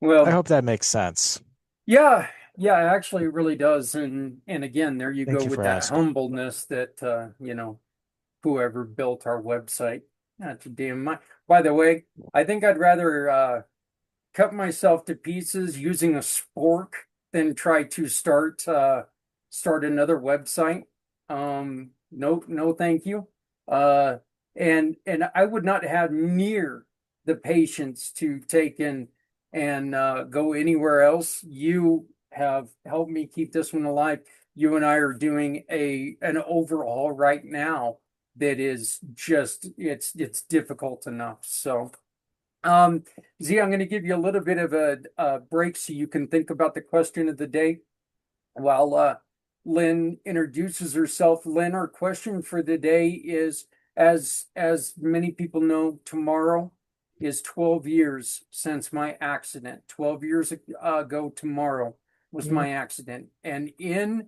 I Well, hope that makes sense. yeah, yeah, actually it really does. And again, there you go Thank you with for that asking. humbleness that whoever built our website. That's a damn my by the way, I think I'd rather cut myself to pieces using a spork than try to start another website. No, no, thank you. Uh, and I would not have near the patience to take and go anywhere else. You have helped me keep this one alive. You and I are doing an overhaul right now that is just it's difficult enough. So Z, I'm going to give you a little bit of a break so you can think about the question of the day while Lynn introduces herself. Lynn, our question for the day is, as many people know, tomorrow is 12 years since my accident. 12 years ago tomorrow was my accident. And in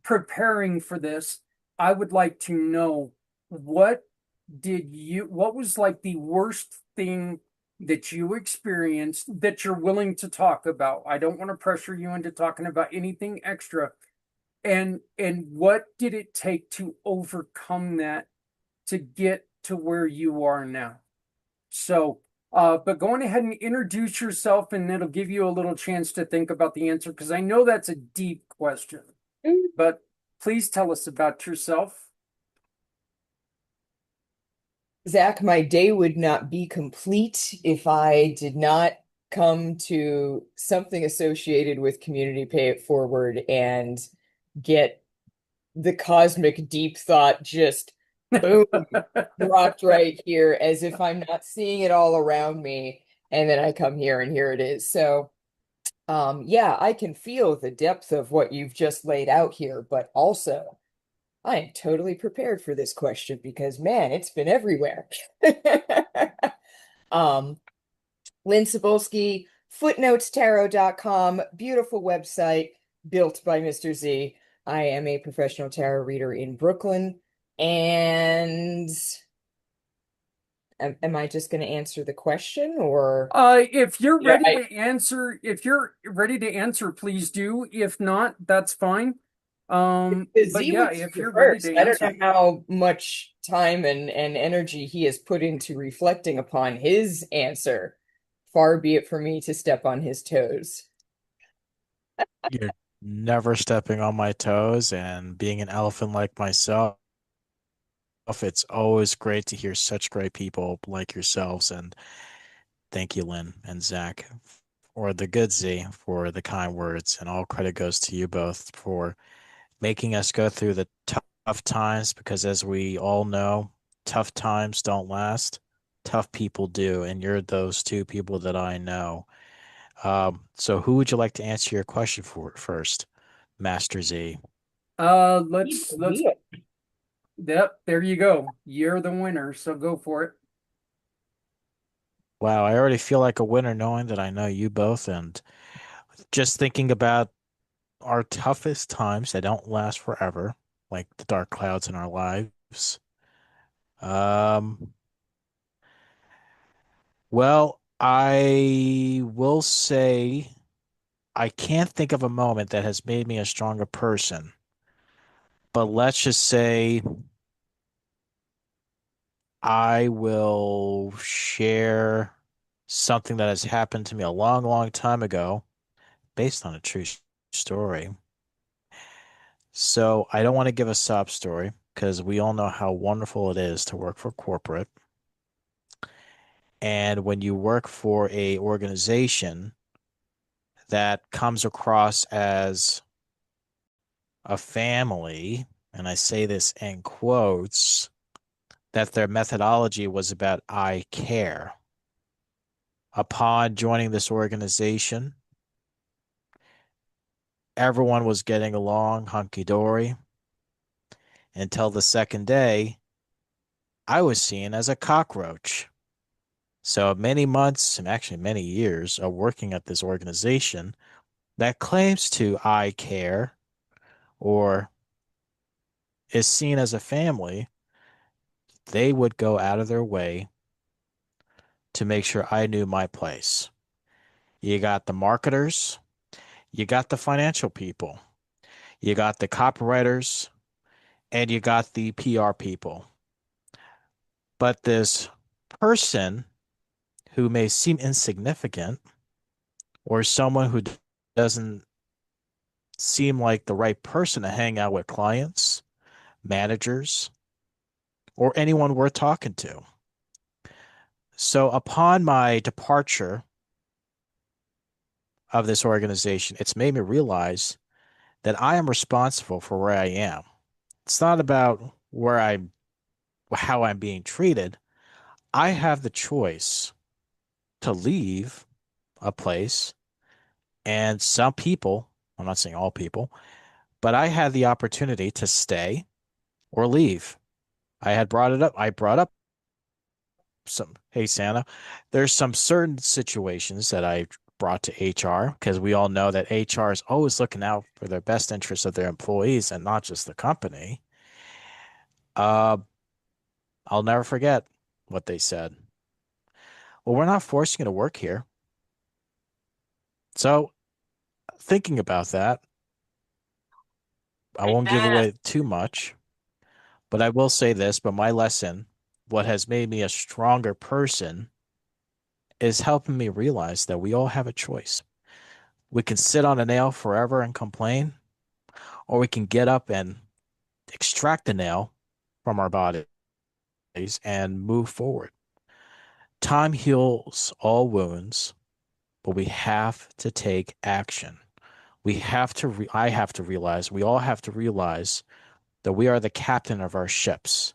preparing for this, I would like to know what what was like the worst thing that you experienced that you're willing to talk about? I don't want to pressure you into talking about anything extra. And what did it take to overcome that to get to where you are now? So, but go on ahead and introduce yourself, and it'll give you a little chance to think about the answer because I know that's a deep question. But please tell us about yourself. Zach, my day would not be complete if I did not come to something associated with Community Pay It Forward and get the cosmic deep thought just boom dropped right here as if I'm not seeing it all around me. And then I come here and here it is. So, yeah, I can feel the depth of what you've just laid out here, but also I am totally prepared for this question because man, it's been everywhere. um, Lynn Cebulski, footnotestarot.com, beautiful website built by Mr. Z. I am a professional tarot reader in Brooklyn. And am I just going to answer the question or? If you're Yeah, ready to answer, please do. If not, that's fine. But Z yeah, was if the you're ready first. to I don't know answer. how much time and energy he has put into reflecting upon his answer. Far be it for me to step on his toes. You're never stepping on my toes, and being an elephant like myself, it's always great to hear such great people like yourselves. And thank you, Lynn and Zach, or the good Z, for the kind words. And all credit goes to you both for making us go through the tough times, because as we all know, tough times don't last. Tough people do, and you're those two people that I know. So who would you like to answer your question for first, Master Z? Let's. Yep, there you go. You're the winner, so go for it. Wow, I already feel like a winner knowing that I know you both, and just thinking about our toughest times that don't last forever, like the dark clouds in our lives. Um, well, I will say I can't think of a moment that has made me a stronger person, but let's just say I will share something that has happened to me a long, long time ago based on a true story. So I don't want to give a sob story because we all know how wonderful it is to work for corporate. And when you work for a organization that comes across as a family, and I say this in quotes, that their methodology was about I care. Upon joining this organization, everyone was getting along hunky-dory until the second day I was seen as a cockroach. So many months, and actually many years of working at this organization that claims to I care or is seen as a family, they would go out of their way to make sure I knew my place. You got the marketers, you got the financial people, you got the copywriters, and you got the PR people. But this person who may seem insignificant or someone who doesn't seem like the right person to hang out with clients, managers, or anyone worth talking to. So upon my departure of this organization, it's made me realize that I am responsible for where I am. It's not about how I'm being treated. I have the choice to leave a place, and some people, I'm not saying all people, but I had the opportunity to stay or leave. I brought up some, hey, Santa, there's some certain situations that I brought to HR because we all know that HR is always looking out for the best interests of their employees and not just the company. Uh, I'll never forget what they said. Well, we're not forcing you to work here. So, thinking about that, I won't give away too much, but I will say this, but my lesson, what has made me a stronger person, is helping me realize that we all have a choice. We can sit on a nail forever and complain, or we can get up and extract the nail from our bodies and move forward. Time heals all wounds, but we have to take action. I have to realize, we all have to realize that we are the captain of our ships.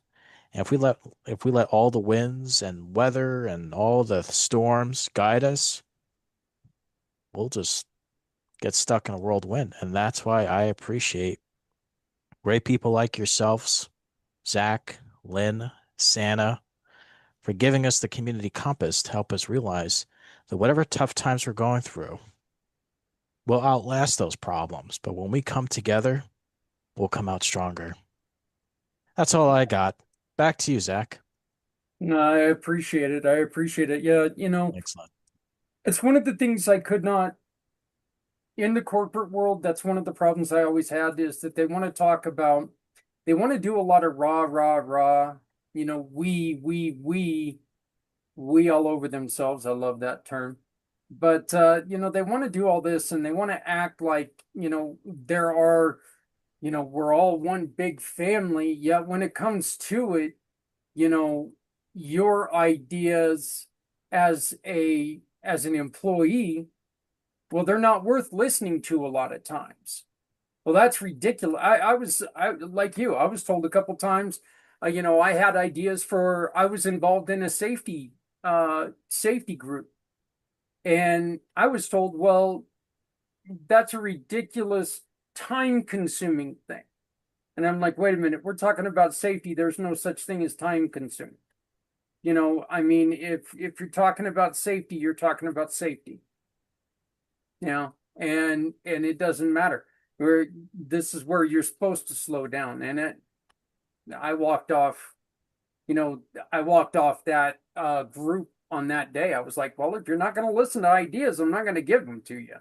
And if we let all the winds and weather and all the storms guide us, we'll just get stuck in a whirlwind. And that's why I appreciate great people like yourselves, Zach, Lynn, Santa, for giving us the community compass to help us realize that whatever tough times we're going through, we'll outlast those problems. But when we come together, we'll come out stronger. That's all I got. Back to you, Zach. No, I appreciate it. I appreciate it. Yeah, Excellent. it's one of the things I could not in the corporate world. That's one of the problems I always had is that they want to talk about, they want to do a lot of rah, rah, rah, we all over themselves. I love that term. But, they want to do all this and they want to act like, there are, we're all one big family. Yet when it comes to it, your ideas as an employee, well, they're not worth listening to a lot of times. Well, that's ridiculous. I like you. I was told a couple times, I had ideas I was involved in a safety group, and I was told, well, that's a ridiculous, time-consuming thing. And I'm like, wait a minute, we're talking about safety. There's no such thing as time-consuming. I mean, if you're talking about safety, you're talking about safety. And it doesn't matter. This is where you're supposed to slow down. And I walked off that group on that day. I was like, well, if you're not going to listen to ideas, I'm not going to give them to you.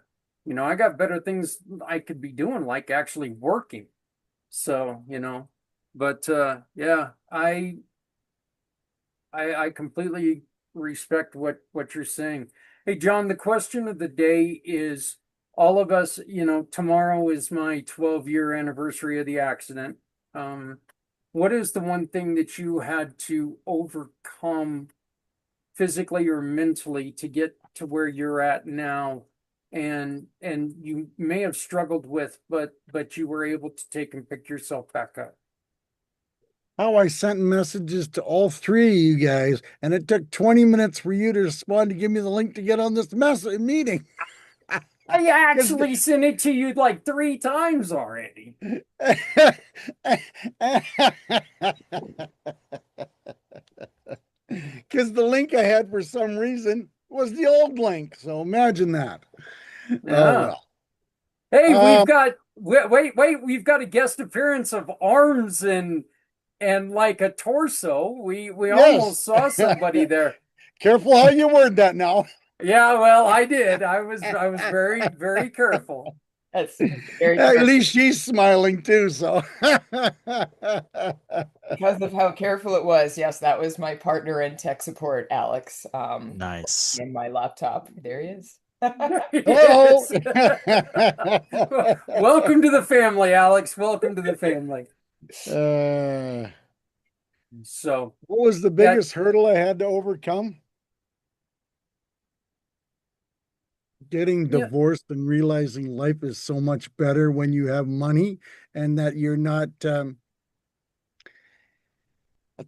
I got better things I could be doing, like actually working. So, but yeah, I completely respect what you're saying. Hey, John, the question of the day is, all of us, tomorrow is my 12-year anniversary of the accident. What is the one thing that you had to overcome physically or mentally to get to where you're at now? And you may have struggled with, but you were able to take and pick yourself back up. how I sent messages to all three of you guys, and it took 20 minutes for you to respond to give me the link to get on this meeting. I actually sent it to you like 3 times already. Because the link I had for some reason was the old link. So imagine that. Oh, well. Hey, we've got wait, we've got a guest appearance of arms and like a torso. We Yes. almost saw somebody there. Careful how you word that now. Yeah, well, I did. I was very, very careful. That's very At least she's smiling too, so because of how careful it was. Yes, that was my partner in tech support, Alex. Nice. In my laptop. There he is. Yes. Welcome to the family, Alex. Welcome to the family. So, what was the biggest hurdle I had to overcome? Getting divorced and realizing life is so much better when you have money and that you're not. I'll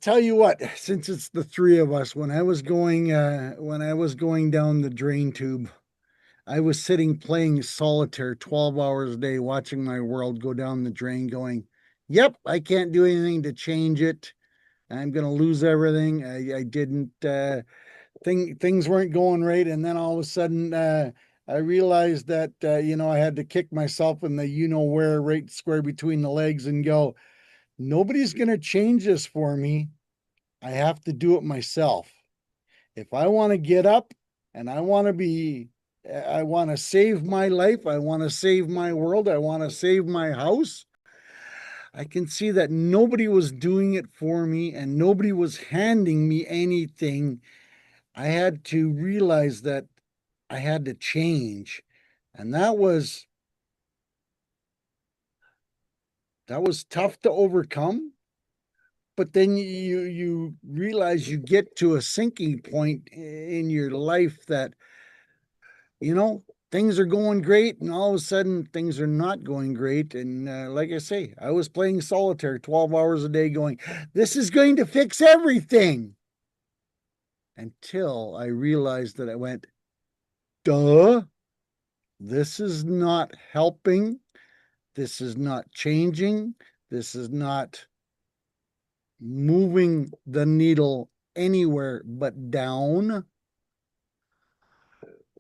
tell you what, since it's the three of us, when I was going down the drain tube, I was sitting playing solitaire 12 hours a day, watching my world go down the drain, going, yep, I can't do anything to change it. I'm going to lose everything. I didn't, things weren't going right. And then all of a sudden, I realized that, I had to kick myself in the, where, right square between the legs and go, nobody's going to change this for me. I have to do it myself. If I want to get up and I want to save my life, I want to save my world, I want to save my house, I can see that nobody was doing it for me and nobody was handing me anything. I had to realize that I had to change. And that was tough to overcome. But then you realize you get to a sinking point in your life that, things are going great, and all of a sudden things are not going great. And like I say, I was playing solitaire 12 hours a day going, this is going to fix everything. Until I realized that I went, duh, this is not helping. This is not changing. This is not moving the needle anywhere but down.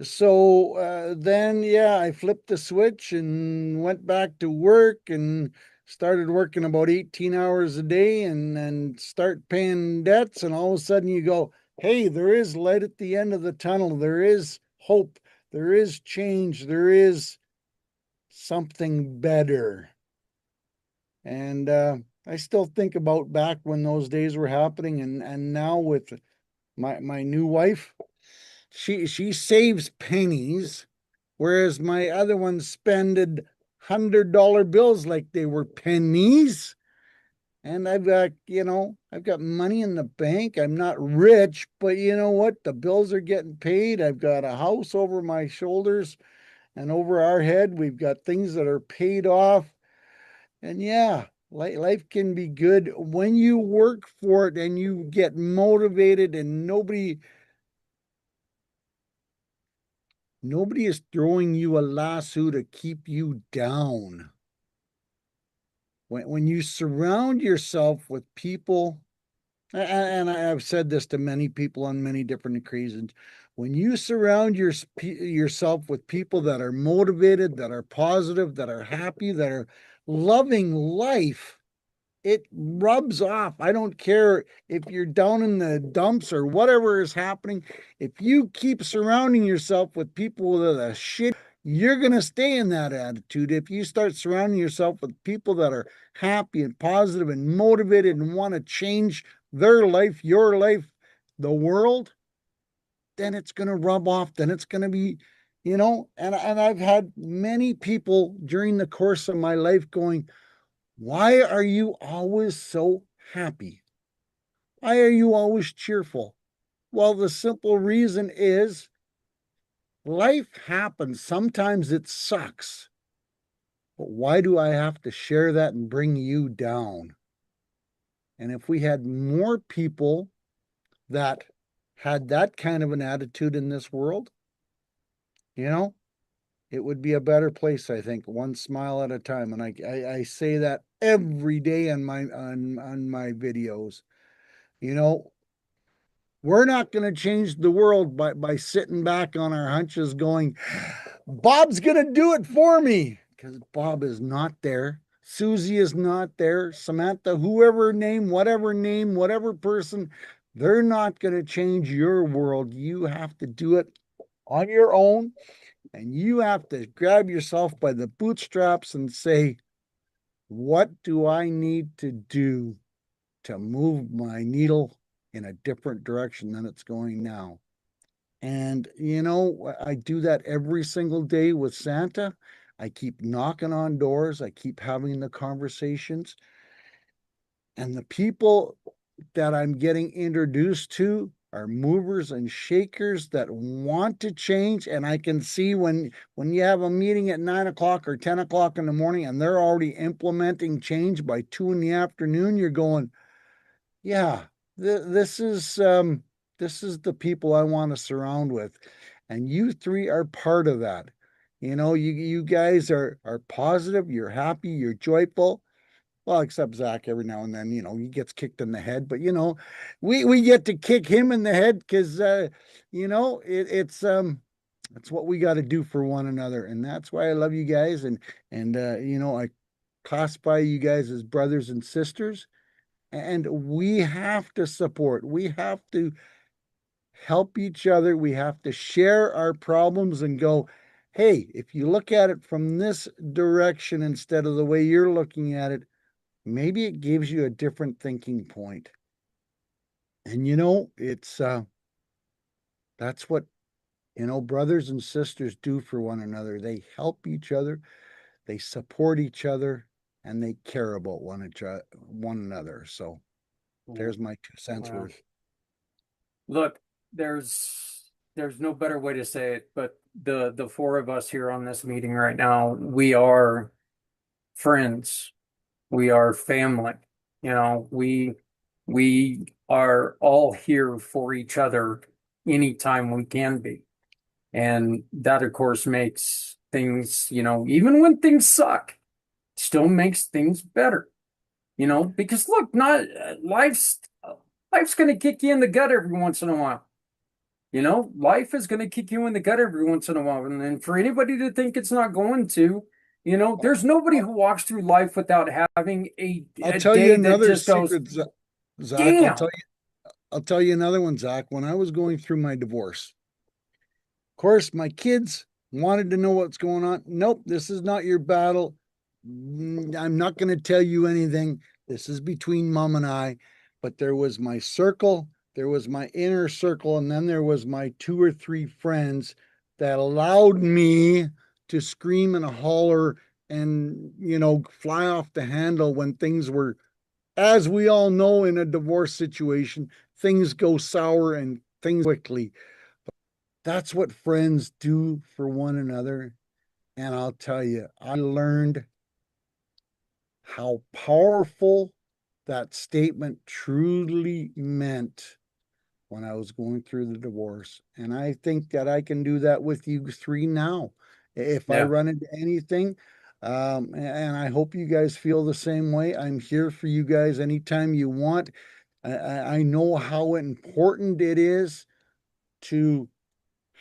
So then, I flipped the switch and went back to work and started working about 18 hours a day and start paying debts. And all of a sudden you go, hey, there is light at the end of the tunnel. There is hope. There is change. There is something better. And I still think about back when those days were happening, and now with my new wife, she saves pennies, whereas my other one spended $100 bills like they were pennies. And I've got money in the bank. I'm not rich, but you know what? The bills are getting paid. I've got a house over my shoulders and over our head. We've got things that are paid off. And life can be good when you work for it and you get motivated, and nobody is throwing you a lasso to keep you down. When you surround yourself with people, and I've said this to many people on many different occasions, when you surround yourself with people that are motivated, that are positive, that are happy, that are loving life, it rubs off. I don't care if you're down in the dumps or whatever is happening. If you keep surrounding yourself with people that are shit, you're going to stay in that attitude. If you start surrounding yourself with people that are happy and positive and motivated and want to change their life, your life, the world, then it's going to rub off. Then it's going to be, and I've had many people during the course of my life going, why are you always so happy? Why are you always cheerful? Well, the simple reason is life happens. Sometimes it sucks. But why do I have to share that and bring you down? And if we had more people that had that kind of an attitude in this world, it would be a better place, I think, one smile at a time. And I say that every day on my videos. We're not going to change the world by sitting back on our hunches going, Bob's going to do it for me, because Bob is not there. Susie is not there. Samantha, whatever person, they're not going to change your world. You have to do it on your own, and you have to grab yourself by the bootstraps and say, what do I need to do to move my needle in a different direction than it's going now? And, I do that every single day with Santa. I keep knocking on doors. I keep having the conversations. And the people that I'm getting introduced to are movers and shakers that want to change. And I can see when you have a meeting at 9 o'clock or 10 o'clock in the morning and they're already implementing change by 2 in the afternoon, you're going, yeah, this is the people I want to surround with. And you three are part of that. You guys are positive, you're happy, you're joyful. Well, except Zach every now and then, he gets kicked in the head. But we get to kick him in the head because it's what we got to do for one another. And that's why I love you guys. And I classify you guys as brothers and sisters. And we have to support. We have to help each other. We have to share our problems and go, hey, if you look at it from this direction instead of the way you're looking at it, maybe it gives you a different thinking point. And it's that's what brothers and sisters do for one another. They help each other, they support each other, and they care about one another. So there's my 2 cents worth. Look, there's no better way to say it, but the four of us here on this meeting right now, we are friends. We are family. We are all here for each other anytime we can be. And that, of course, makes things, even when things suck, still makes things better. Because look, not life's going to kick you in the gut every once in a while. Life is going to kick you in the gut every once in a while. And then for anybody to think it's not going to, there's nobody who walks through life without having I'll tell you another secret, Zach. damn. I'll tell you another one, Zach. When I was going through my divorce, of course, my kids wanted to know what's going on. Nope, this is not your battle. I'm not going to tell you anything. This is between Mom and I. But there was my circle, there was my inner circle, and then there was my 2 or 3 friends that allowed me to scream and holler and, fly off the handle when things were, as we all know, in a divorce situation, things go sour and things quickly. That's what friends do for one another. And I'll tell you, I learned how powerful that statement truly meant when I was going through the divorce. And I think that I can do that with you 3 now. If I run into anything, and I hope you guys feel the same way. I'm here for you guys anytime you want. I know how important it is to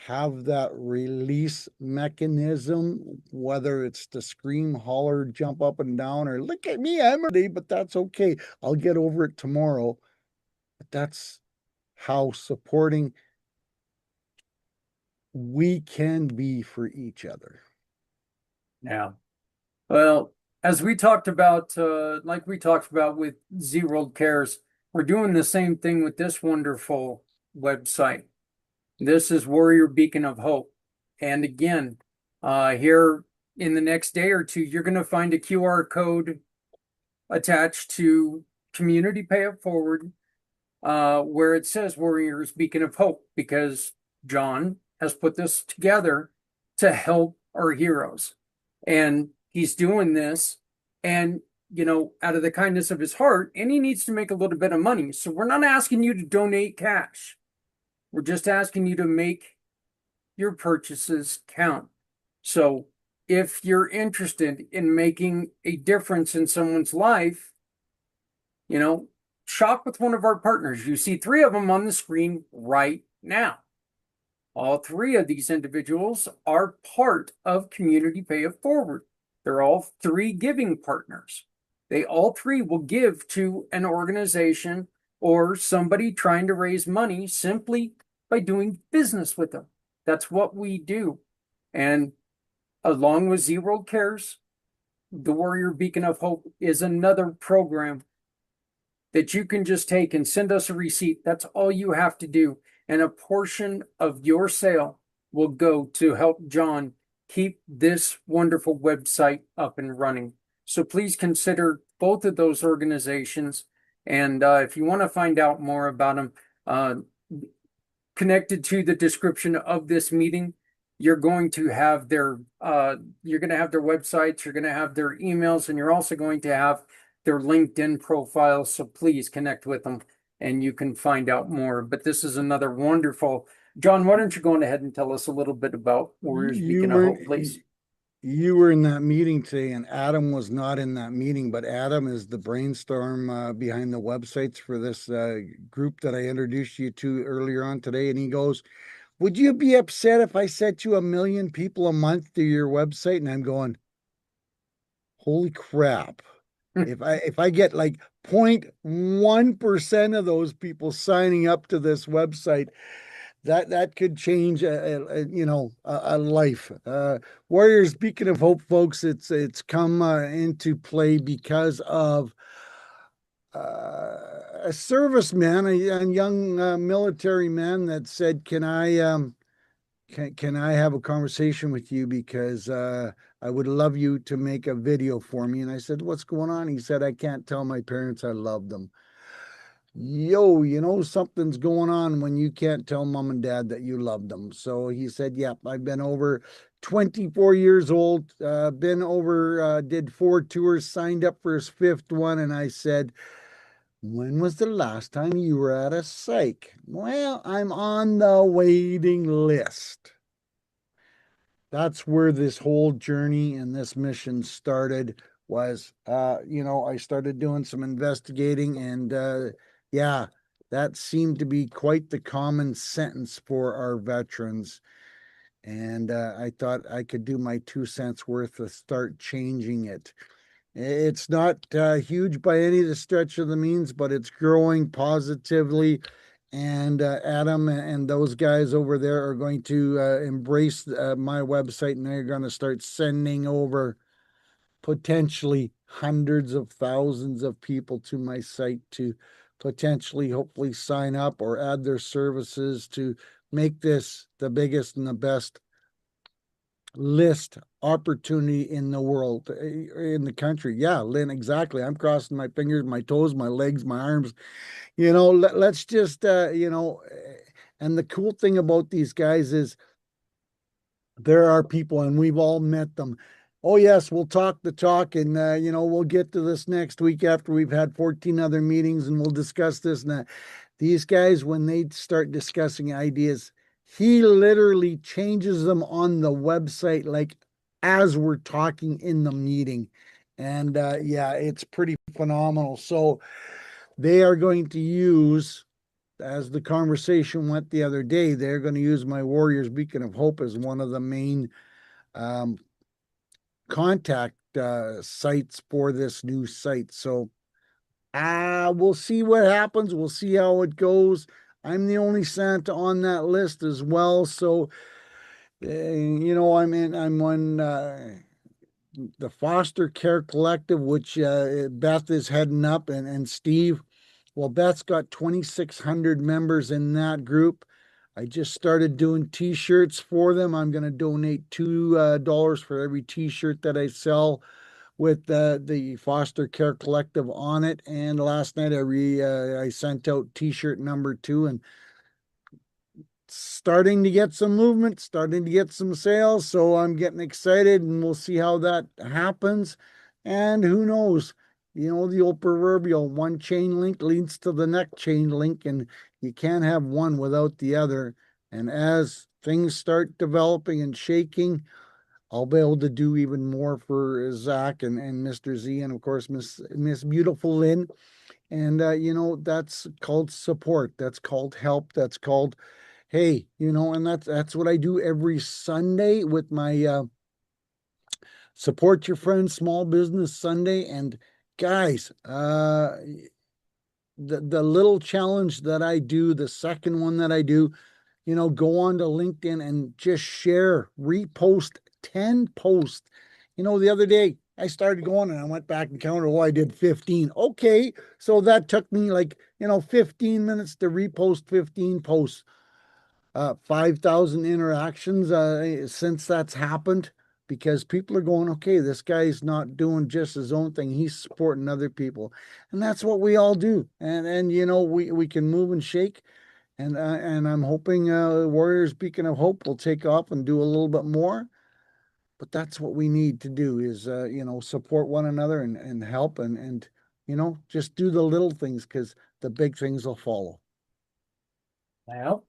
have that release mechanism, whether it's to scream, holler, jump up and down, or look at me, I'm ready, but that's okay. I'll get over it tomorrow. But that's how supporting we can be for each other. Yeah. Well, as we talked about, like we talked about with Z World Cares, we're doing the same thing with this wonderful website. This is Warrior Beacon of Hope. And again, here in the next day or two, you're going to find a QR code attached to Community Pay It Forward, where it says Warriors Beacon of Hope, because John has put this together to help our heroes. And he's doing this, and out of the kindness of his heart, and he needs to make a little bit of money. So we're not asking you to donate cash. We're just asking you to make your purchases count. So if you're interested in making a difference in someone's life, shop with one of our partners. You see 3 of them on the screen right now. All 3 of these individuals are part of Community Pay It Forward. They're all 3 giving partners. They all 3 will give to an organization or somebody trying to raise money simply by doing business with them. That's what we do. And along with Zero Cares, the Warrior Beacon of Hope is another program that you can just take and send us a receipt. That's all you have to do. And a portion of your sale will go to help John keep this wonderful website up and running. So please consider both of those organizations. And if you want to find out more about them, connected to the description of this meeting, you're going to have their websites, you're going to have their emails, and you're also going to have their LinkedIn profiles. So please connect with them and you can find out more. But this is another wonderful. John, why don't you go on ahead and tell us a little bit about Warriors Beacon of Hope, please? You were in that meeting today, and Adam was not in that meeting, but Adam is the brainstorm behind the websites for this group that I introduced you to earlier on today. And he goes, would you be upset if I sent you 1 million people a month to your website? And I'm going, holy crap. If I get like 0.1% of those people signing up to this website, that could change a life. Warriors Beacon of Hope, folks, it's come into play because of a serviceman, a young military man that said, can I have a conversation with you, because I would love you to make a video for me. And I said, what's going on? He said, I can't tell my parents I love them. Yo, something's going on when you can't tell mom and dad that you love them. So he said, yep, I've been over 24 years old, did 4 tours, signed up for his 5th one. And I said, when was the last time you were at a psych? Well, I'm on the waiting list. That's where this whole journey and this mission started. Was, I started doing some investigating, and that seemed to be quite the common sentence for our veterans. And I thought I could do my 2 cents worth to start changing it. It's not huge by any of the stretch of the means, but it's growing positively. And Adam and those guys over there are going to embrace my website, and they're going to start sending over potentially hundreds of thousands of people to my site to potentially, hopefully, sign up or add their services to make this the biggest and the best list opportunity in the world, in the country. Yeah, Lynn, exactly. I'm crossing my fingers, my toes, my legs, my arms. Let's just, and the cool thing about these guys is there are people, and we've all met them. Oh, yes, we'll talk the talk, and, we'll get to this next week after we've had 14 other meetings, and we'll discuss this and that. These guys, when they start discussing ideas, he literally changes them on the website, like as we're talking in the meeting. And it's pretty phenomenal. So they are going to use, as the conversation went the other day, they're going to use my Warriors Beacon of Hope as one of the main contact sites for this new site. So we'll see what happens. We'll see how it goes. I'm the only Santa on that list as well. So, I'm on the foster care collective, which Beth is heading up, and Steve. Well, Beth's got 2,600 members in that group. I just started doing t-shirts for them. I'm going to donate $2 for every t-shirt that I sell with the foster care collective on it. And last night I sent out t-shirt number 2, and starting to get some movement, starting to get some sales. So I'm getting excited, and we'll see how that happens. And who knows, the old proverbial one chain link leads to the next chain link, and you can't have one without the other. And as things start developing and shaking, I'll be able to do even more for Zach and Mr. Z, and of course Miss Beautiful Lynn. And that's called support. That's called help. That's called, hey, and that's what I do every Sunday with my Support Your Friends Small Business Sunday. And guys, the little challenge that I do, the second one that I do, go on to LinkedIn and just share, repost 10 posts. The other day I started going and I went back and counted, I did 15. Okay. So that took me 15 minutes to repost 15 posts. 5,000 interactions since that's happened, because people are going, okay, this guy's not doing just his own thing. He's supporting other people. And that's what we all do. And we can move and shake. And I'm hoping Warriors Beacon of Hope will take off and do a little bit more. But that's what we need to do is, support one another and help and just do the little things, because the big things will follow. Well,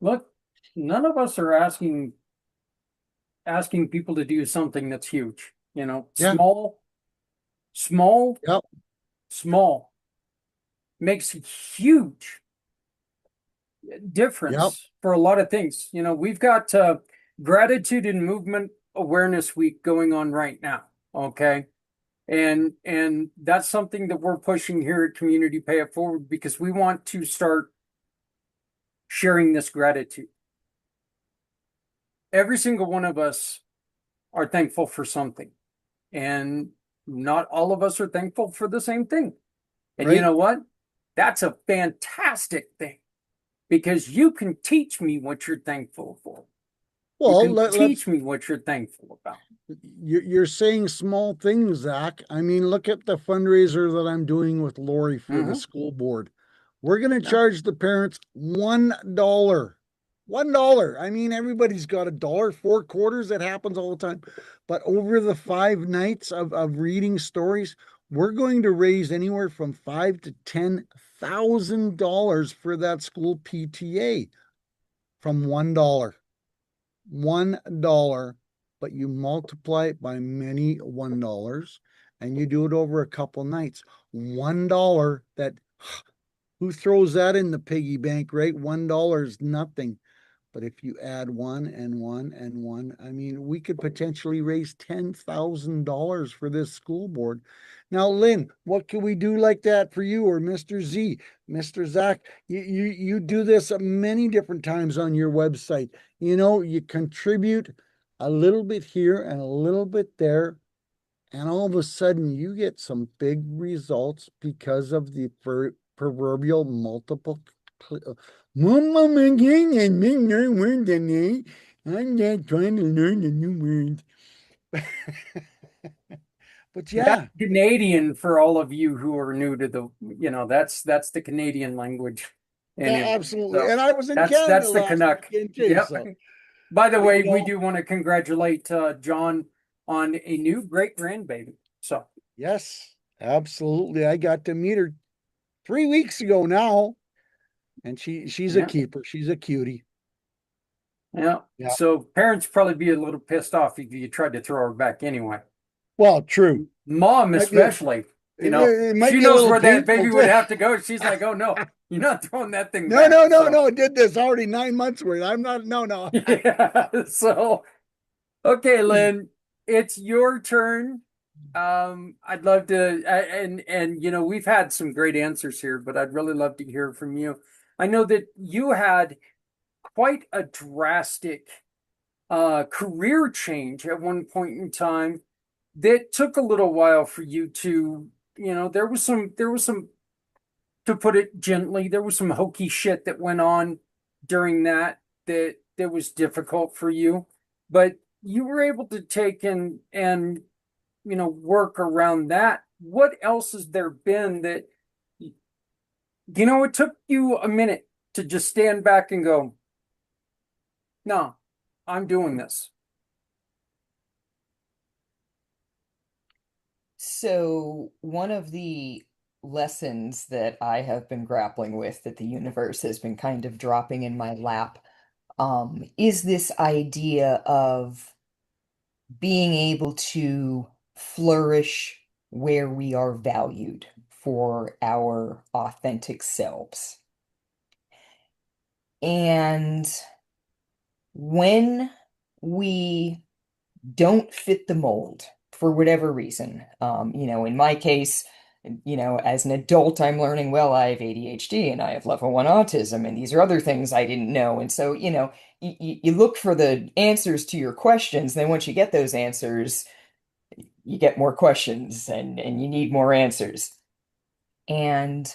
look, none of us are asking people to do something that's huge. Yeah. Small, Yep. small makes a huge difference Yep. for a lot of things. We've got Gratitude and Movement Awareness Week going on right now. Okay. And that's something that we're pushing here at Community Pay It Forward, because we want to start sharing this gratitude. Every single one of us are thankful for something, and not all of us are thankful for the same thing. And Right. you know what? That's a fantastic thing, because you can teach me what you're thankful for. Well, you can teach me what you're thankful about. You're saying small things, Zach. I mean, look at the fundraiser that I'm doing with Lori for the school board. We're going to charge the parents $1. $1. I mean, everybody's got $1, 4 quarters. That happens all the time. But over the 5 nights of reading stories, we're going to raise anywhere from $5,000 to $10,000 for that school PTA from $1. $1, but you multiply it by many $1, and you do it over a couple nights. $1, that who throws that in the piggy bank, right? $1 is nothing. But if you add 1 and 1 and 1, I mean, we could potentially raise $10,000 for this school board. Now, Lynn, what can we do like that for you, or Mr. Z, Mr. Zach? You do this many different times on your website. You contribute a little bit here and a little bit there, and all of a sudden you get some big results because of the proverbial multiple. I'm not trying to learn a new word. But yeah. That's Canadian for all of you who are new to the, that's the Canadian language. Yeah, absolutely. So, and I was in Canada. That's the Canuck. Too, yep. So. By the way, we do want to congratulate John on a new great grandbaby. So yes, absolutely. I got to meet her 3 weeks ago now, and she's a keeper. She's a cutie. Yeah. So parents probably be a little pissed off if you tried to throw her back anyway. Well, true. Mom especially. She knows where that baby would have to go. She's like, oh no, you're not throwing that thing back. No, it did this already 9 months worth. I'm not, no. Yeah, so, okay, Lynn, it's your turn. I'd love to, and we've had some great answers here, but I'd really love to hear from you. I know that you had quite a drastic career change at one point in time that took a little while for you to, there was some, to put it gently, there was some hokey shit that went on during that was difficult for you, but you were able to take and work around that. What else has there been that, it took you a minute to just stand back and go, no, I'm doing this? So one of the lessons that I have been grappling with, that the universe has been kind of dropping in my lap, is this idea of being able to flourish where we are valued for our authentic selves. And when we don't fit the mold for whatever reason, in my case, as an adult, I'm learning, well, I have ADHD and I have level 1 autism, and these are other things I didn't know. And so, you look for the answers to your questions. Then once you get those answers, you get more questions and you need more answers. And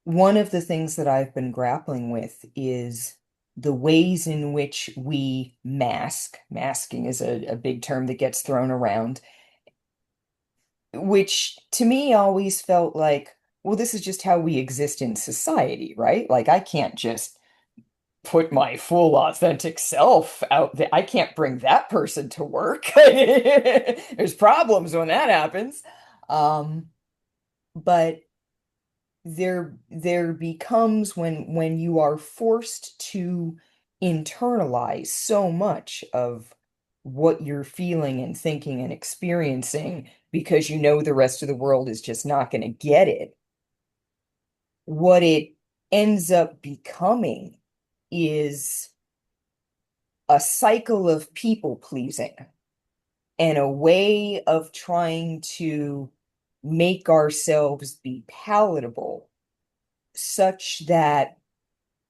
one of the things that I've been grappling with is the ways in which we mask. Masking is a big term that gets thrown around, which to me always felt like, well, this is just how we exist in society, right? Like, I can't just put my full authentic self out there. I can't bring that person to work. There's problems when that happens. But there becomes, when you are forced to internalize so much of what you're feeling and thinking and experiencing because the rest of the world is just not going to get it, what it ends up becoming is a cycle of people pleasing and a way of trying to make ourselves be palatable such that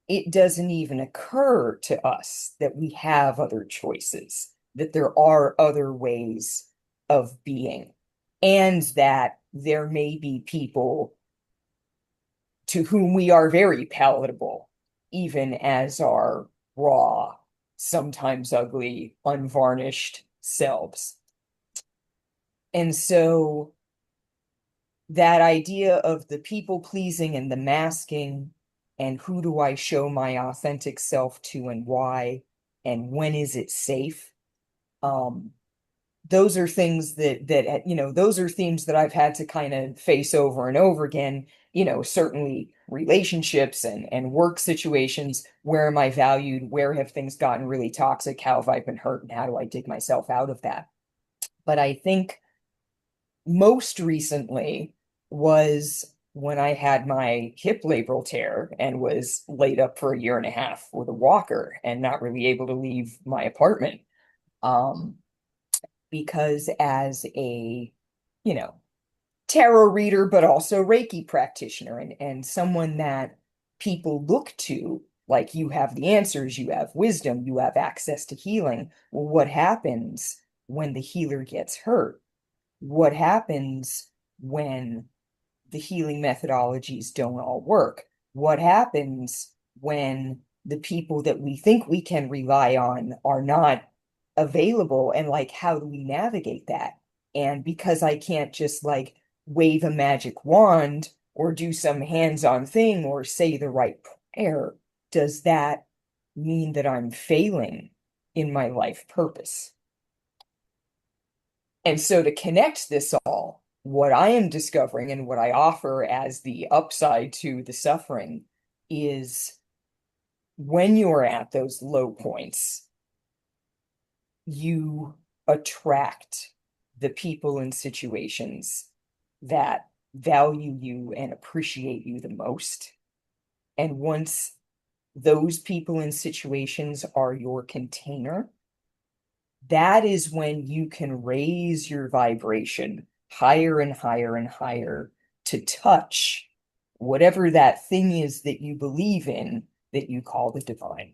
it doesn't even occur to us that we have other choices, that there are other ways of being, and that there may be people to whom we are very palatable, even as our raw, sometimes ugly, unvarnished selves. And so that idea of the people pleasing and the masking, and who do I show my authentic self to and why, and when is it safe? Those are things that those are themes that I've had to kind of face over and over again. Certainly relationships and work situations. Where am I valued? Where have things gotten really toxic? How have I been hurt? And how do I dig myself out of that? But I think most recently was when I had my hip labral tear and was laid up for a year and a half with a walker and not really able to leave my apartment. Because as a, tarot reader, but also Reiki practitioner and someone that people look to, like, you have the answers, you have wisdom, you have access to healing. Well, what happens when the healer gets hurt? What happens when the healing methodologies don't all work? What happens when the people that we think we can rely on are not available? And like, how do we navigate that? And because I can't just like wave a magic wand or do some hands-on thing or say the right prayer, does that mean that I'm failing in my life purpose? And so to connect this all, what I am discovering and what I offer as the upside to the suffering is, when you're at those low points, you attract the people and situations that value you and appreciate you the most. And once those people and situations are your container, that is when you can raise your vibration higher and higher and higher to touch whatever that thing is that you believe in, that you call the divine.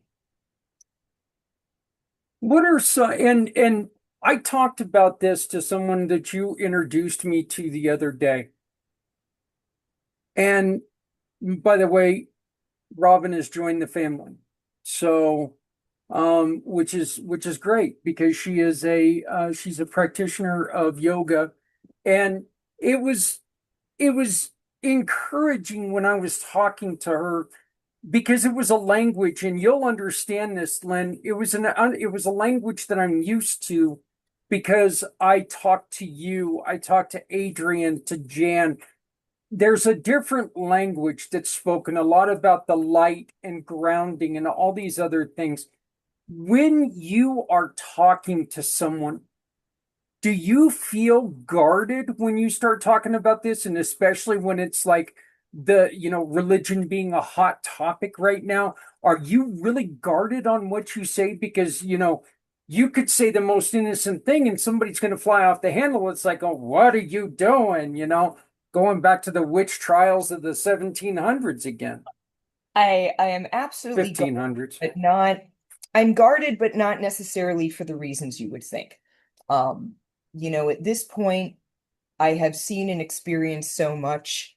What are some, and I talked about this to someone that you introduced me to the other day. And by the way, Robin has joined the family. So, which is great, because she's a practitioner of yoga. And it was encouraging when I was talking to her, because it was a language, and you'll understand this, Len. It was a language that I'm used to, because I talked to you, I talked to Adrian, to Jan. There's a different language that's spoken a lot about the light and grounding and all these other things. When you are talking to someone, do you feel guarded when you start talking about this? And especially when it's like religion being a hot topic right now, are you really guarded on what you say? Because, you could say the most innocent thing and somebody's going to fly off the handle. It's like, oh, what are you doing? Going back to the witch trials of the 1700s again. I am absolutely 1500s. I'm guarded, but not necessarily for the reasons you would think. At this point, I have seen and experienced so much.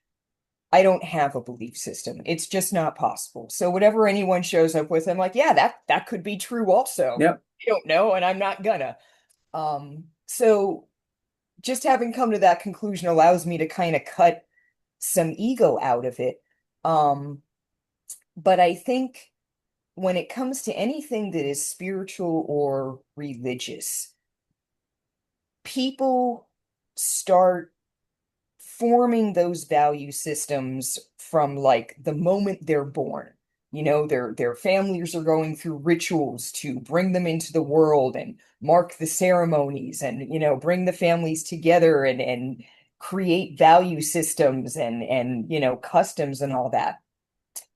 I don't have a belief system. It's just not possible. So whatever anyone shows up with, I'm like, yeah, that could be true also. Yep. I don't know, and I'm not gonna. So just having come to that conclusion allows me to kind of cut some ego out of it. But I think when it comes to anything that is spiritual or religious, people start forming those value systems from like the moment they're born. Their families are going through rituals to bring them into the world and mark the ceremonies and, bring the families together and create value systems and customs and all that.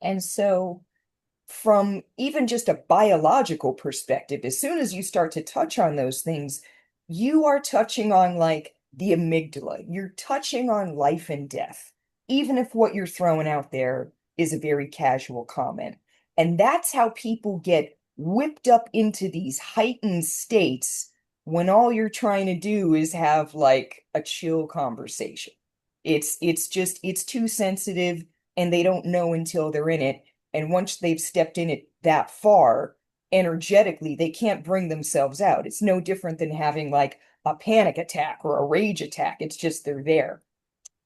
And so from even just a biological perspective, as soon as you start to touch on those things, you are touching on like the amygdala. You're touching on life and death, even if what you're throwing out there is a very casual comment. And that's how people get whipped up into these heightened states when all you're trying to do is have like a chill conversation. It's too sensitive and they don't know until they're in it. And once they've stepped in it that far, energetically, they can't bring themselves out. It's no different than having like a panic attack or a rage attack. It's just they're there.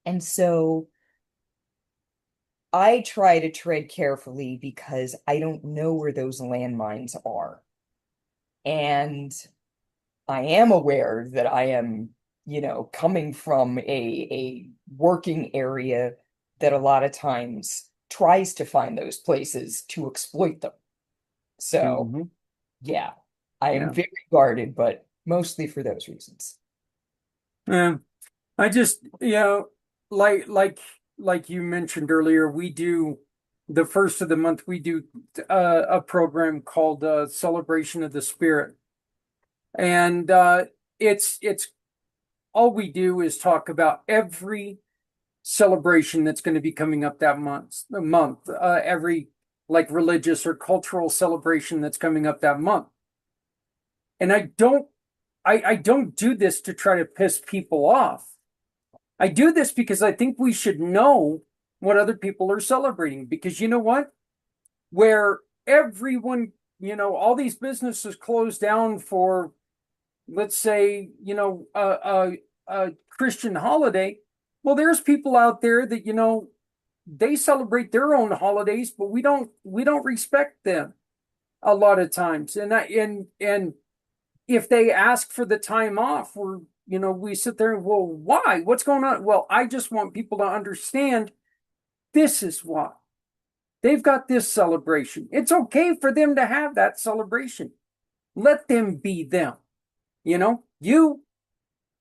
And so I try to tread carefully because I don't know where those landmines are. And I am aware that I am, coming from a working area that a lot of times tries to find those places to exploit them. So, yeah, I am very guarded, but mostly for those reasons. I just, like you mentioned earlier, we do the first of the month, we do a program called Celebration of the Spirit. And it's all we do is talk about every celebration that's going to be coming up that month, every like religious or cultural celebration that's coming up that month. And I don't do this to try to piss people off. I do this because I think we should know what other people are celebrating. Because you know what? Where everyone, all these businesses close down for, let's say, a Christian holiday. Well, there's people out there that, they celebrate their own holidays, but we don't respect them a lot of times. And if they ask for the time off, we sit there and, well, why? What's going on? Well, I just want people to understand this is why. They've got this celebration. It's okay for them to have that celebration. Let them be them. You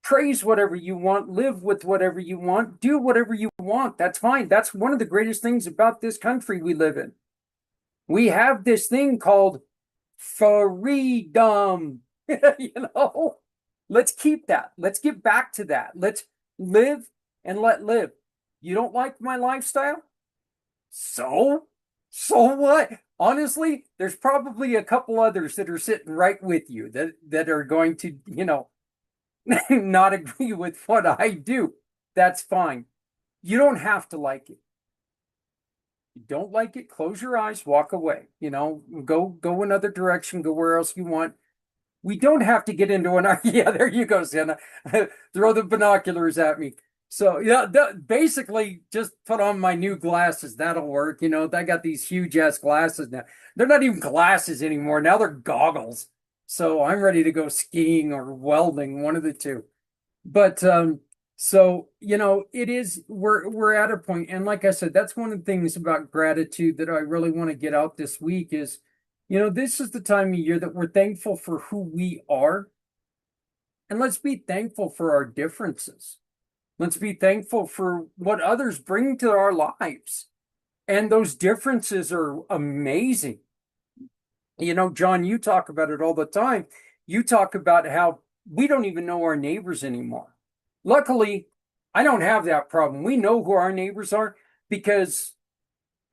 praise whatever you want, live with whatever you want, do whatever you want. That's fine. That's one of the greatest things about this country we live in. We have this thing called freedom. Let's keep that. Let's get back to that. Let's live and let live. You don't like my lifestyle? So what? Honestly, there's probably a couple others that are sitting right with you that are going to, not agree with what I do. That's fine. You don't have to like it. You don't like it, close your eyes, walk away. Go another direction, go where else you want. We don't have to get into an yeah, there you go, Sienna. Throw the binoculars at me. So yeah, basically just put on my new glasses. That'll work. I got these huge ass glasses now. They're not even glasses anymore. Now they're goggles. So I'm ready to go skiing or welding, one of the two. But so it is we're at a point, and like I said, that's one of the things about gratitude that I really want to get out this week is, this is the time of year that we're thankful for who we are, and let's be thankful for our differences. Let's be thankful for what others bring to our lives. And those differences are amazing. John, you talk about it all the time. You talk about how we don't even know our neighbors anymore. Luckily, I don't have that problem. We know who our neighbors are because,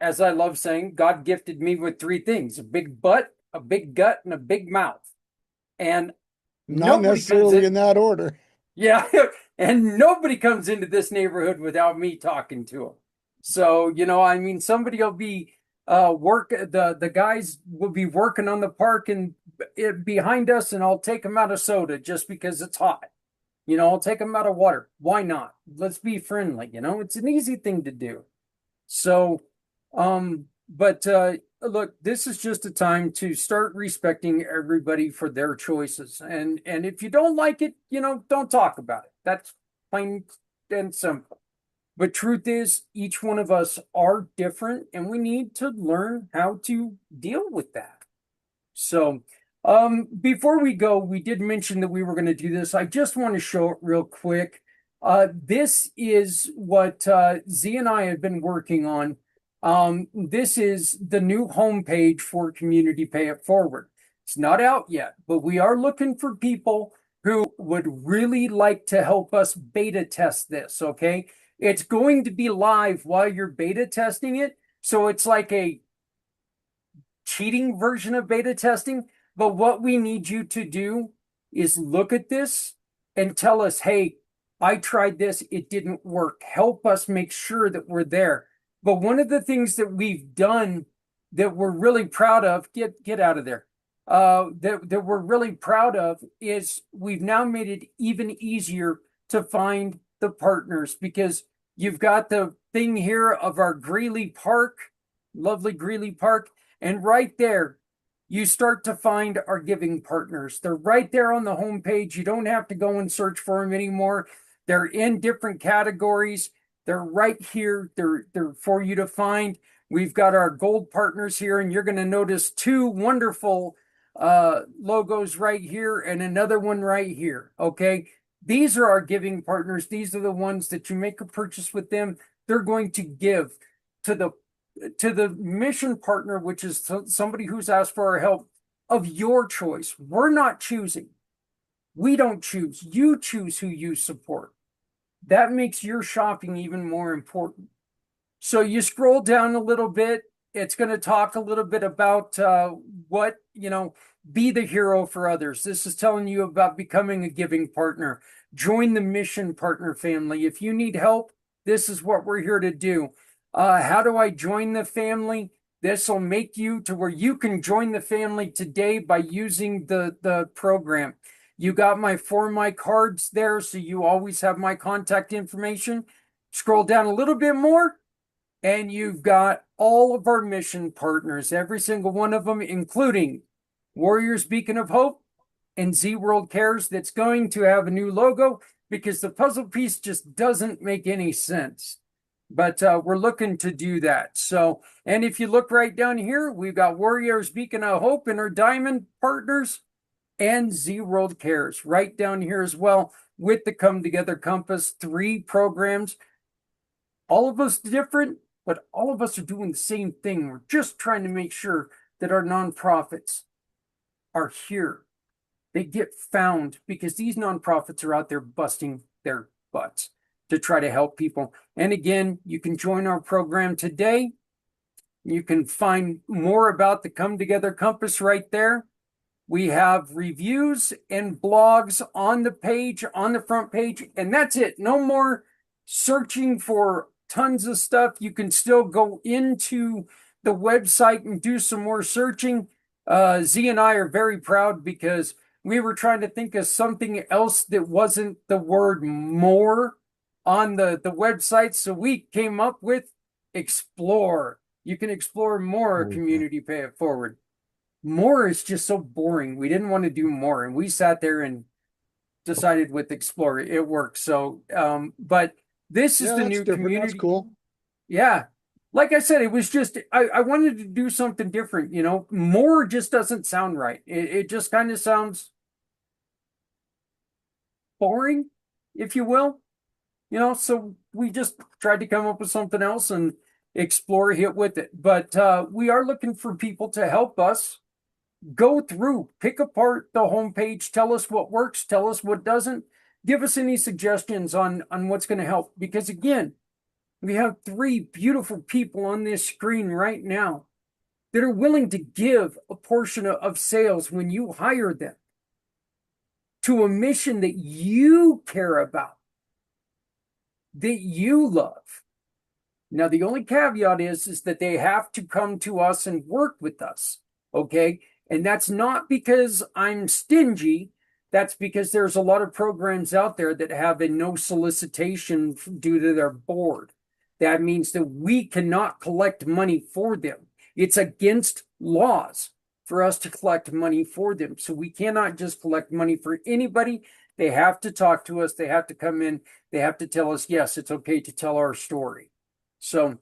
as I love saying, God gifted me with three things: a big butt, a big gut, and a big mouth. And not necessarily in that order. Yeah, and nobody comes into this neighborhood without me talking to them. So, somebody will be the guys will be working on the park and behind us, and I'll take them out of soda just because it's hot. I'll take them out of water. Why not? Let's be friendly. It's an easy thing to do. So, but look, this is just a time to start respecting everybody for their choices. And if you don't like it, don't talk about it. That's plain and simple. But truth is, each one of us are different, and we need to learn how to deal with that. So, before we go, we did mention that we were going to do this. I just want to show it real quick. This is what Z and I have been working on. This is the new homepage for Community Pay It Forward. It's not out yet, but we are looking for people who would really like to help us beta test this, okay? It's going to be live while you're beta testing it, so it's like a cheating version of beta testing, but what we need you to do is look at this and tell us, hey, I tried this, it didn't work. Help us make sure that we're there. But one of the things that we've done that we're really proud of, get out of there, that we're really proud of is we've now made it even easier to find the partners, because you've got the thing here of our Greeley Park, lovely Greeley Park, and right there, you start to find our giving partners. They're right there on the homepage. You don't have to go and search for them anymore. They're in different categories. They're right here. They're for you to find. We've got our gold partners here, and you're going to notice two wonderful logos right here and another one right here. Okay. These are our giving partners. These are the ones that you make a purchase with them. They're going to give to the mission partner, which is somebody who's asked for our help of your choice. We're not choosing. We don't choose. You choose who you support. That makes your shopping even more important. So you scroll down a little bit. It's going to talk a little bit about what, be the hero for others. This is telling you about becoming a giving partner. Join the mission partner family. If you need help, this is what we're here to do. How do I join the family? This will make you to where you can join the family today by using the program. You got my cards there, so you always have my contact information. Scroll down a little bit more, and you've got all of our mission partners, every single one of them, including Warriors Beacon of Hope and Z World Cares, that's going to have a new logo because the puzzle piece just doesn't make any sense. But we're looking to do that. So, and if you look right down here, we've got Warriors Beacon of Hope and our diamond partners and Z World Cares right down here as well with the Come Together Compass, 3 programs. All of us different, but all of us are doing the same thing. We're just trying to make sure that our nonprofits are here. They get found because these nonprofits are out there busting their butts to try to help people. And again, you can join our program today. You can find more about the Come Together Compass right there. We have reviews and blogs on the page, on the front page, and that's it. No more searching for tons of stuff. You can still go into the website and do some more searching. Z and I are very proud because we were trying to think of something else that wasn't the word more on the website. So we came up with explore. You can explore more Community Pay It Forward. more is just so boring. We didn't want to do more. And we sat there and decided with Explorer, it worked. So, but this is Yeah, the that's new different. community. That's cool. Yeah. Like I said, it was just, I wanted to do something different, you know. More just doesn't sound right. It just kind of sounds boring, if you will, you know. So we just tried to come up with something else and explore, hit with it. But we are looking for people to help us go through, pick apart the homepage, tell us what works, tell us what doesn't, give us any suggestions on what's going to help. Because again, we have three beautiful people on this screen right now that are willing to give a portion of sales when you hire them to a mission that you care about, that you love. Now, the only caveat is that they have to come to us and work with us, okay? And that's not because I'm stingy. That's because there's a lot of programs out there that have a no solicitation due to their board. That means that we cannot collect money for them. It's against laws for us to collect money for them. So we cannot just collect money for anybody. They have to talk to us. They have to come in. They have to tell us, yes, it's okay to tell our story. So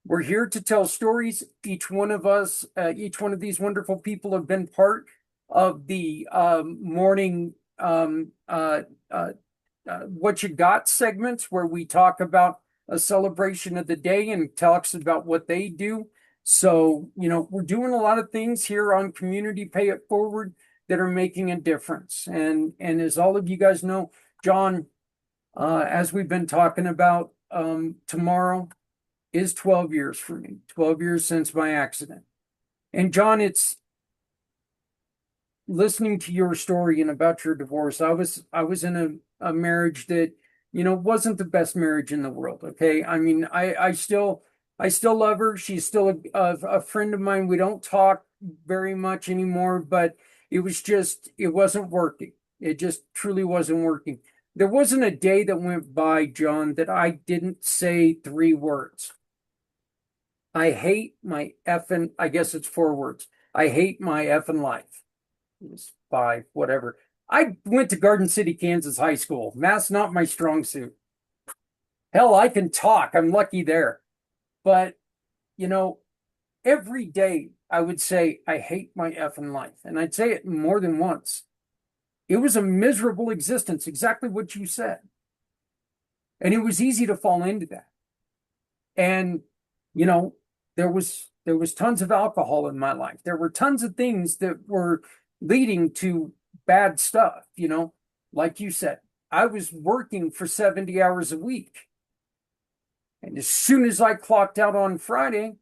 we're here to tell stories. Each one of us, each one of these wonderful people have been part of the morning What You Got segments where we talk about a celebration of the day and talks about what they do. So, you know, we're doing a lot of things here on Community Pay It Forward that are making a difference. And as all of you guys know, John, as we've been talking about, tomorrow is 12 years for me, 12 years since my accident. And John, it's listening to your story and about your divorce. I was in a marriage that, you know, wasn't the best marriage in the world. Okay. I mean, I still love her. She's still a friend of mine. We don't talk very much anymore, but it wasn't working. It just truly wasn't working. There wasn't a day that went by, John, that I didn't say 3 words. I hate my effing, I guess it's 4 words. I hate my effing life. It was 5, whatever. I went to Garden City, Kansas high school. Math's not my strong suit. Hell, I can talk. I'm lucky there. But, you know, every day I would say, I hate my effing life. And I'd say it more than once. It was a miserable existence, exactly what you said. And it was easy to fall into that. And, you know, there was tons of alcohol in my life. There were tons of things that were leading to bad stuff, you know. Like you said, I was working for 70 hours a week. And as soon as I clocked out on Friday,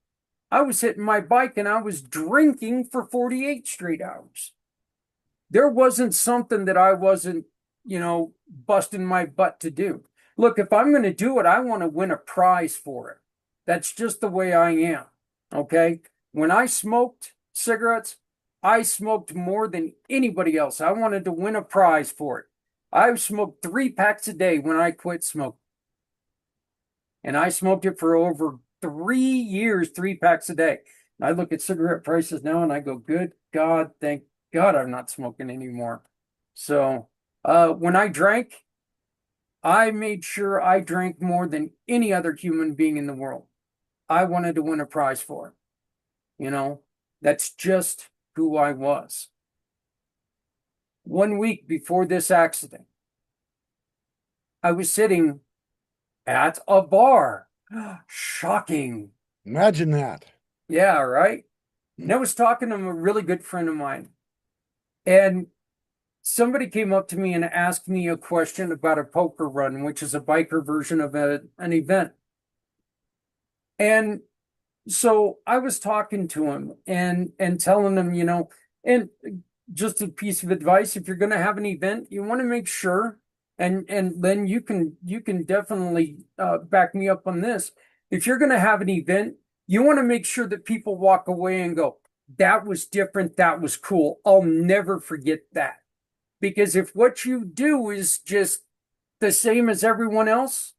I was hitting my bike and I was drinking for 48 straight hours. There wasn't something that I wasn't, you know, busting my butt to do. Look, if I'm going to do it, I want to win a prize for it. That's just the way I am. Okay. When I smoked cigarettes, I smoked more than anybody else. I wanted to win a prize for it. I smoked 3 packs a day when I quit smoking. And I smoked it for over 3 years, 3 packs a day. And I look at cigarette prices now and I go, good God, thank God I'm not smoking anymore. So when I drank, I made sure I drank more than any other human being in the world. I wanted to win a prize for it. You know, that's just who I was. 1 week before this accident, I was sitting at a bar. Shocking. Imagine that. Yeah, right? And I was talking to a really good friend of mine. And somebody came up to me and asked me a question about a poker run, which is a biker version of an event. And so I was talking to him and telling him, you know, and just a piece of advice, if you're going to have an event, you want to make sure, and then you can definitely back me up on this. If you're going to have an event, you want to make sure that people walk away and go, that was different, that was cool. I'll never forget that. Because if what you do is just the same as everyone else,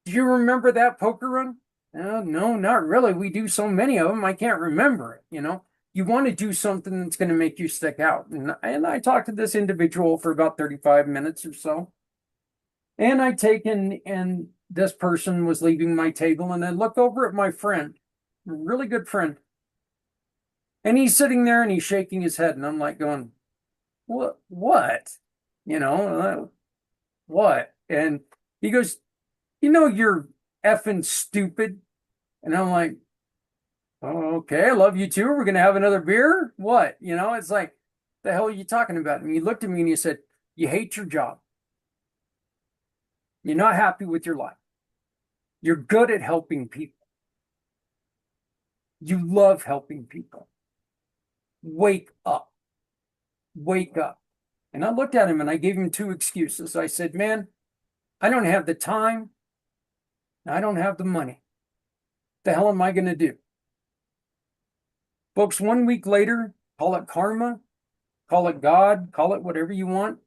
do you remember that poker run? No, not really. We do so many of them, I can't remember it, you know? you want to do something that's going to make you stick out. And I talked to this individual for about 35 minutes or so. And and this person was leaving my table, and I look over at my friend, a really good friend. And he's sitting there and he's shaking his head, and I'm like going, what? You know, what? And he goes, you're effing stupid. And I'm like, oh, okay, I love you too. We're going to have another beer. What? It's like, the hell are you talking about? And he looked at me and he said, you hate your job. You're not happy with your life. You're good at helping people. You love helping people. Wake up. Wake up. And I looked at him and I gave him 2 excuses. I said, man, I don't have the time. I don't have the money. The hell am I going to do? Folks, 1 week later, call it karma, call it God, call it whatever you want.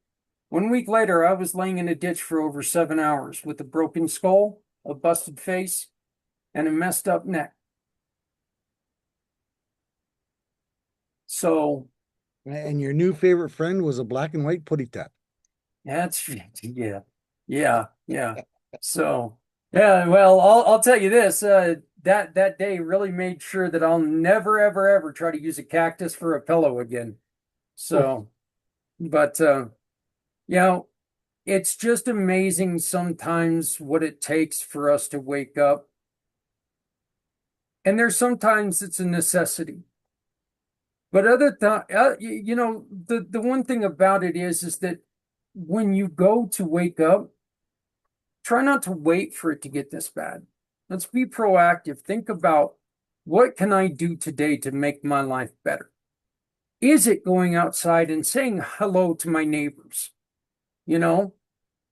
1 week later, I was laying in a ditch for over 7 hours with a broken skull, a busted face, and a messed up neck. So. And your new favorite friend was a black and white putty tat. That's, yeah. So, yeah, well, I'll tell you this, that day really made sure that I'll never, ever, ever try to use a cactus for a pillow again. So, but, it's just amazing sometimes what it takes for us to wake up. And there's sometimes it's a necessity. But the one thing about it is that when you go to wake up, try not to wait for it to get this bad. Let's be proactive. Think about, what can I do today to make my life better? Is it going outside and saying hello to my neighbors?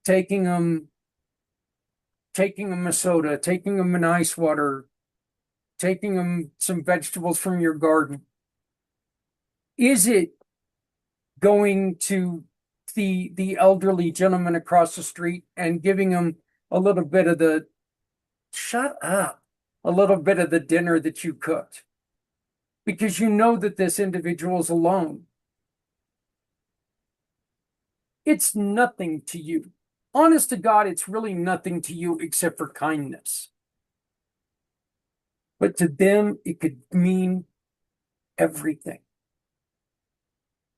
Taking them a soda, taking them an ice water, taking them some vegetables from your garden. Is it going to the elderly gentleman across the street and giving him a little bit of the, shut up, a little bit of the dinner that you cooked? Because you know that this individual is alone. It's nothing to you. Honest to God, it's really nothing to you except for kindness. But to them, it could mean everything.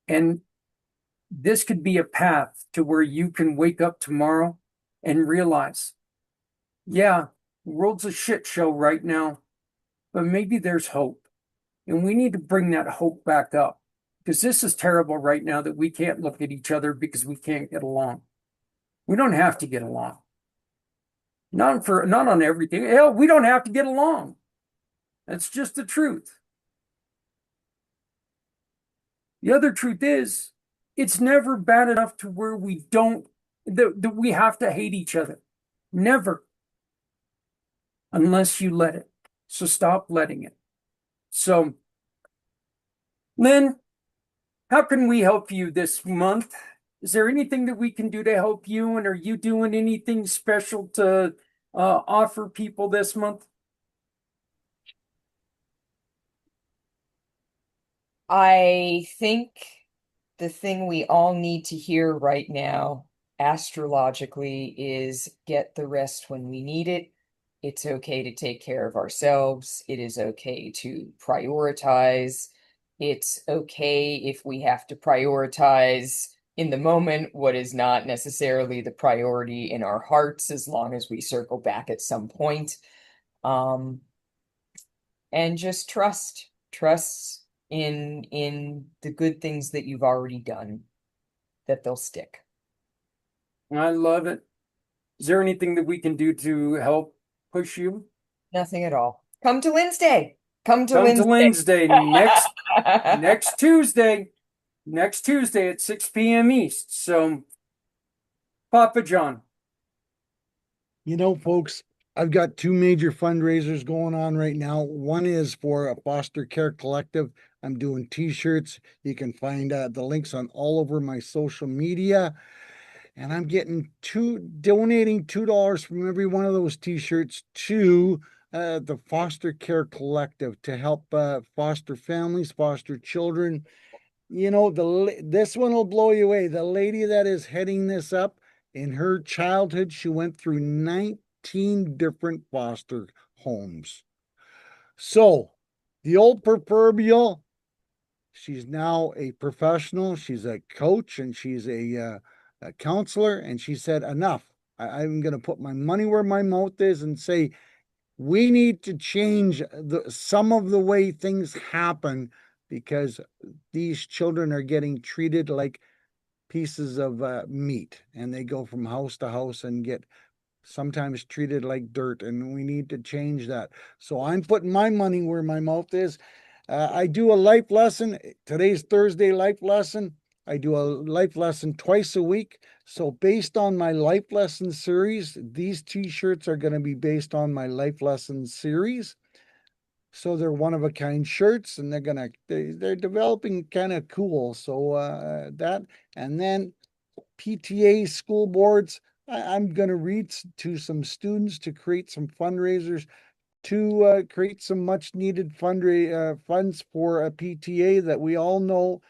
And this could be a path to where you can wake up tomorrow and realize, yeah, the world's a shit show right now, but maybe there's hope. And we need to bring that hope back up, because this is terrible right now that we can't look at each other because we can't get along. We don't have to get along. Not on everything. Hell, we don't have to get along. That's just the truth. The other truth is, it's never bad enough to where that we have to hate each other. Never. Unless you let it. So stop letting it. So, Lynn, how can we help you this month? Is there anything that we can do to help you? And are you doing anything special to offer people this month? I think the thing we all need to hear right now, astrologically, is get the rest when we need it. It's okay to take care of ourselves. It is okay to prioritize. It's okay if we have to prioritize in the moment what is not necessarily the priority in our hearts, as long as we circle back at some point. And just trust in the good things that you've already done, that they'll stick. I love it. Is there anything that we can do to help push you? Nothing at all. Come to Wednesday. Come to Wednesday next Tuesday. Next Tuesday at 6 p.m. East. So, Papa John. Folks, I've got 2 major fundraisers going on right now. One is for a foster care collective. I'm doing t-shirts. You can find the links on all over my social media. And I'm getting donating $2 from every one of those t-shirts to the Foster Care Collective to help foster families, foster children. You know, this one will blow you away. The lady that is heading this up, in her childhood, she went through 19 different foster homes. So the old proverbial, she's now a professional, she's a coach, and she's a counselor. And she said, enough. I'm going to put my money where my mouth is and say, we need to change some of the way things happen, because these children are getting treated like pieces of meat, and they go from house to house and get sometimes treated like dirt, and we need to change that. So I'm putting my money where my mouth is. I do a life lesson. Today's Thursday life lesson. I do a life lesson twice a week. So based on my life lesson series, these t-shirts are going to be based on my life lesson series. So they're one of a kind shirts, and they're developing kind of cool. So that, and then PTA, school boards, I'm going to read to some students to create some fundraisers to create some much needed funds for a PTA that we all know,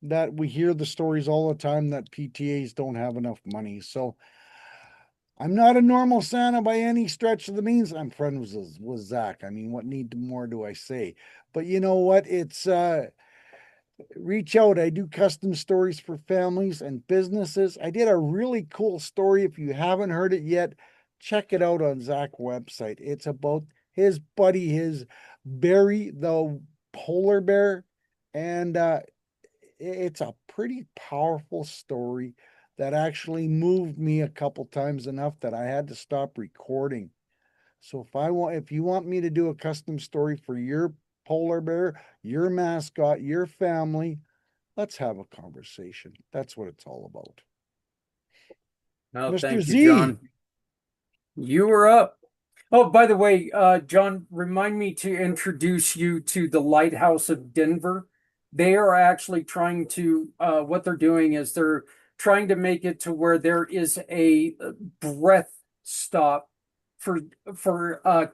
that we hear the stories all the time that PTAs don't have enough money. So I'm not a normal Santa by any stretch of the means. I'm friends with Zach. I mean, what more do I say? But you know what? It's reach out. I do custom stories for families and businesses. I did a really cool story. If you haven't heard it yet, check it out on Zach's website. It's about his buddy, his Barry, the polar bear. And it's a pretty powerful story that actually moved me a couple times enough that I had to stop recording. So if you want me to do a custom story for your polar bear, your mascot, your family, let's have a conversation. That's what it's all about. Oh, Mr. thank you, Z. John. You were up. Oh, by the way, John, remind me to introduce you to the Lighthouse of Denver. They are actually trying to, what they're doing is they're trying to make it to where there is a breath stop for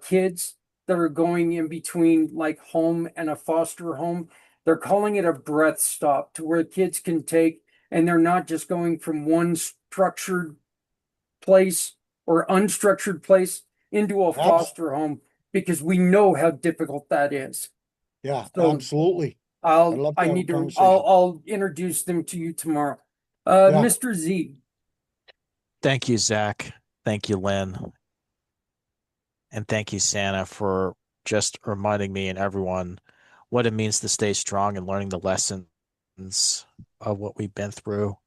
kids that are going in between like home and a foster home. They're calling it a breath stop, to where kids can take, and they're not just going from one structured place or unstructured place into a foster home, because we know how difficult that is. Yeah, So absolutely. I'll introduce them to you tomorrow. Yeah. Mr. Z. Thank you, Zach. Thank you, Lynn. And thank you, Santa, for just reminding me and everyone what it means to stay strong and learning the lessons of what we've been through.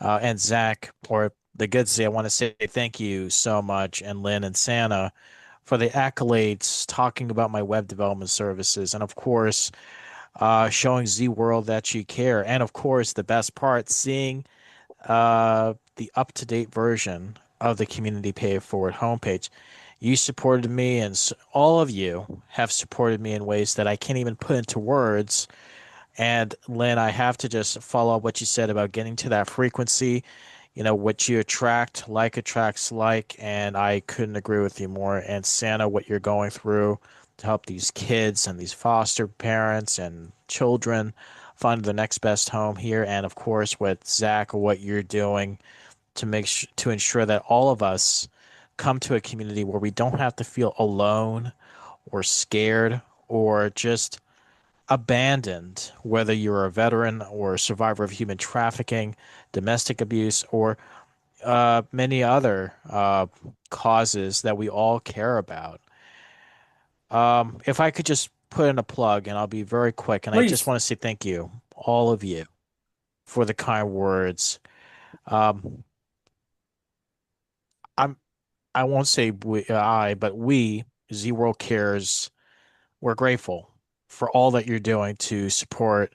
And Zach, or the good Z, I want to say thank you so much, and Lynn and Santa, for the accolades, talking about my web development services, and of course, showing Z World that you care. And of course, the best part, seeing the up-to-date version of the Community Pay It Forward homepage. You supported me, and all of you have supported me in ways that I can't even put into words. And Lynn, I have to just follow up what you said about getting to that frequency. You know, what you attract, like attracts like, and I couldn't agree with you more. And Santa, what you're going through to help these kids and these foster parents and children find the next best home here. And of course, with Zach, what you're doing to to ensure that all of us come to a community where we don't have to feel alone or scared or just abandoned, whether you're a veteran or a survivor of human trafficking, domestic abuse, or many other causes that we all care about. If I could just put in a plug, and I'll be very quick, and I just Please. want to say thank you, all of you, for the kind words. I won't say but we, Z World Cares, we're grateful for all that you're doing to support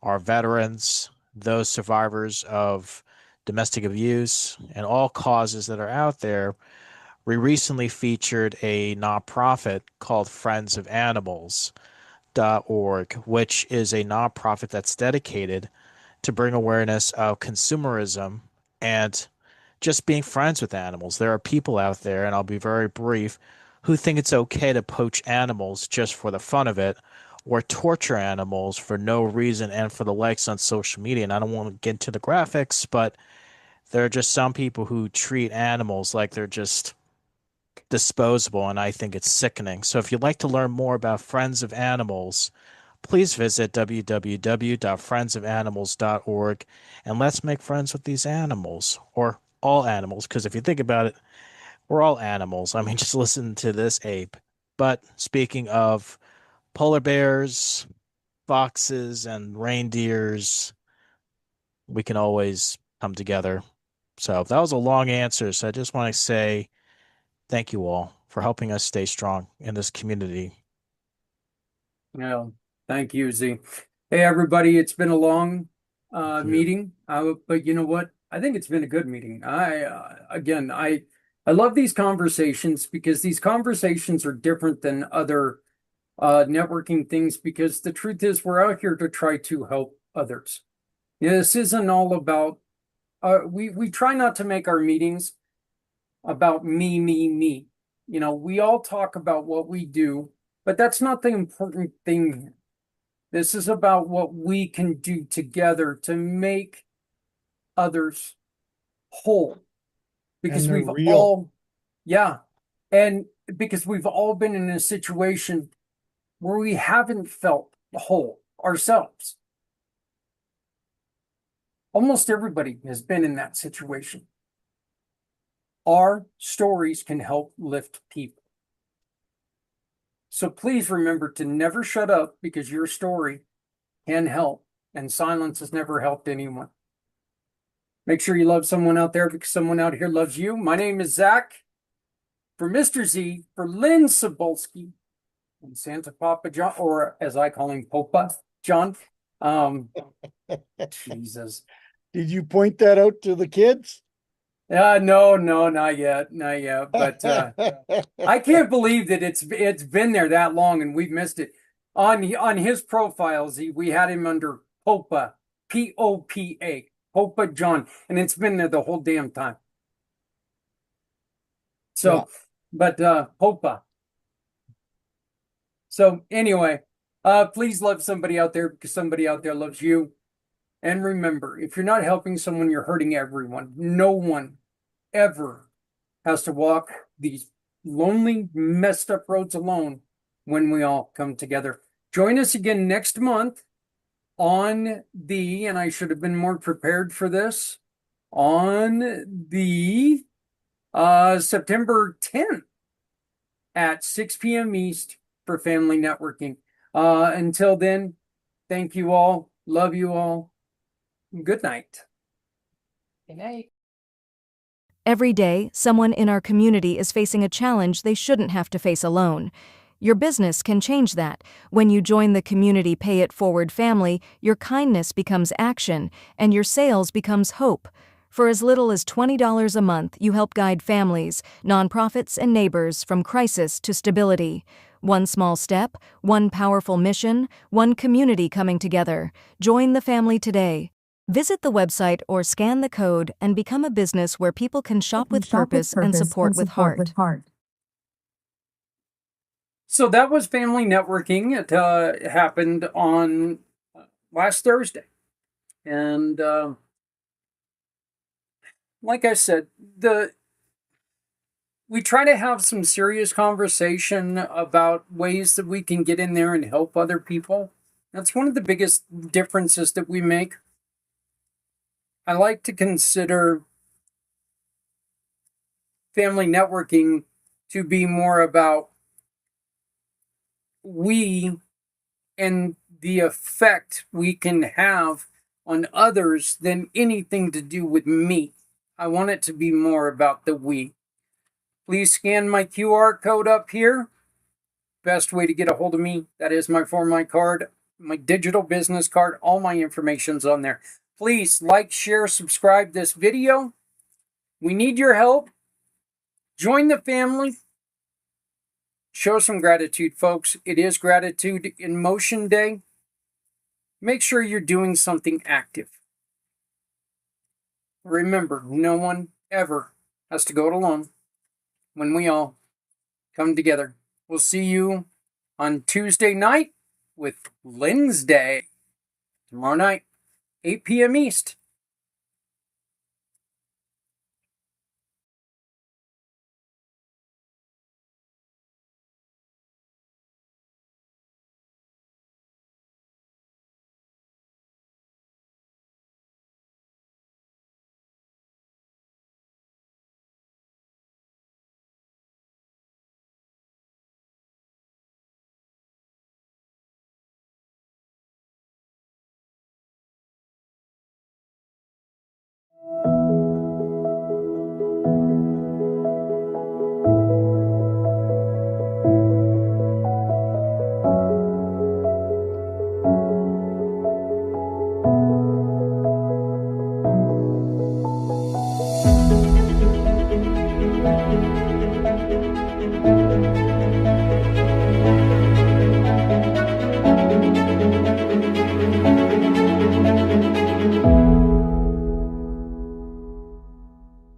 our veterans, those survivors of domestic abuse, and all causes that are out there. We recently featured a nonprofit called Friends of Animals.org, which is a nonprofit that's dedicated to bring awareness of consumerism and just being friends with animals. There are people out there, and I'll be very brief, who think it's okay to poach animals just for the fun of it or torture animals for no reason and for the likes on social media. And I don't want to get into the graphics, but there are just some people who treat animals like they're just disposable, and I think it's sickening. So if you'd like to learn more about Friends of Animals, please visit www.friendsofanimals.org and let's make friends with these animals, or all animals, because if you think about it, we're all animals. I mean, just listen to this ape. But speaking of polar bears, foxes, and reindeers, we can always come together. So that was a long answer. So I just want to say thank you all for helping us stay strong in this community. Yeah, thank you, Z. Hey, everybody, it's been a long meeting, but you know what? I think it's been a good meeting. I love these conversations because these conversations are different than other networking things, because the truth is we're out here to try to help others. This isn't all about, we try not to make our meetings about me, me, me. You know, we all talk about what we do, but that's not the important thing here. This is about what we can do together to make others whole. Because And they're we've real. all, yeah. And because we've all been in a situation where we haven't felt whole ourselves. Almost everybody has been in that situation. Our stories can help lift people. So please remember to never shut up, because your story can help, and silence has never helped anyone. Make sure you love someone out there, because someone out here loves you. My name is Zach. For Mr. Z, for Lynn Cebulski, and Santa Papa John, or as I call him, Popa John. Jesus. Did you point that out to the kids? No, not yet. But I can't believe that it's been there that long and we've missed it. On his profiles, we had him under Popa, Popa, Popa John, and it's been there the whole damn time. So, yeah. But Popa. So anyway, please love somebody out there, because somebody out there loves you. And remember, if you're not helping someone, you're hurting everyone. No one ever has to walk these lonely, messed up roads alone when we all come together. Join us again next month on the, and I should have been more prepared for this, on the September 10th at 6 p.m. East for Family Networking. Until then, thank you all. Love you all. Good night. Good night. Every day, someone in our community is facing a challenge they shouldn't have to face alone. Your business can change that. When you join the Community Pay It Forward family, your kindness becomes action, and your sales becomes hope. For as little as $20 a month, you help guide families, nonprofits, and neighbors from crisis to stability. One small step, one powerful mission, one community coming together. Join the family today. Visit the website or scan the code and become a business where people can shop with purpose and support with heart. So that was Family Networking. It happened on last Thursday. And like I said, we try to have some serious conversation about ways that we can get in there and help other people. That's one of the biggest differences that we make. I like to consider family networking to be more about we and the effect we can have on others than anything to do with me. I want it to be more about the we. Please scan my QR code up here. Best way to get a hold of me, that is my card, my digital business card, all my information's on there. Please like, share, subscribe this video. We need your help. Join the family. Show some gratitude, folks. It is Gratitude in Motion Day. Make sure you're doing something active. Remember, no one ever has to go it alone when we all come together. We'll see you on Tuesday night with Lynn's Day. Tomorrow night, 8 p.m. East.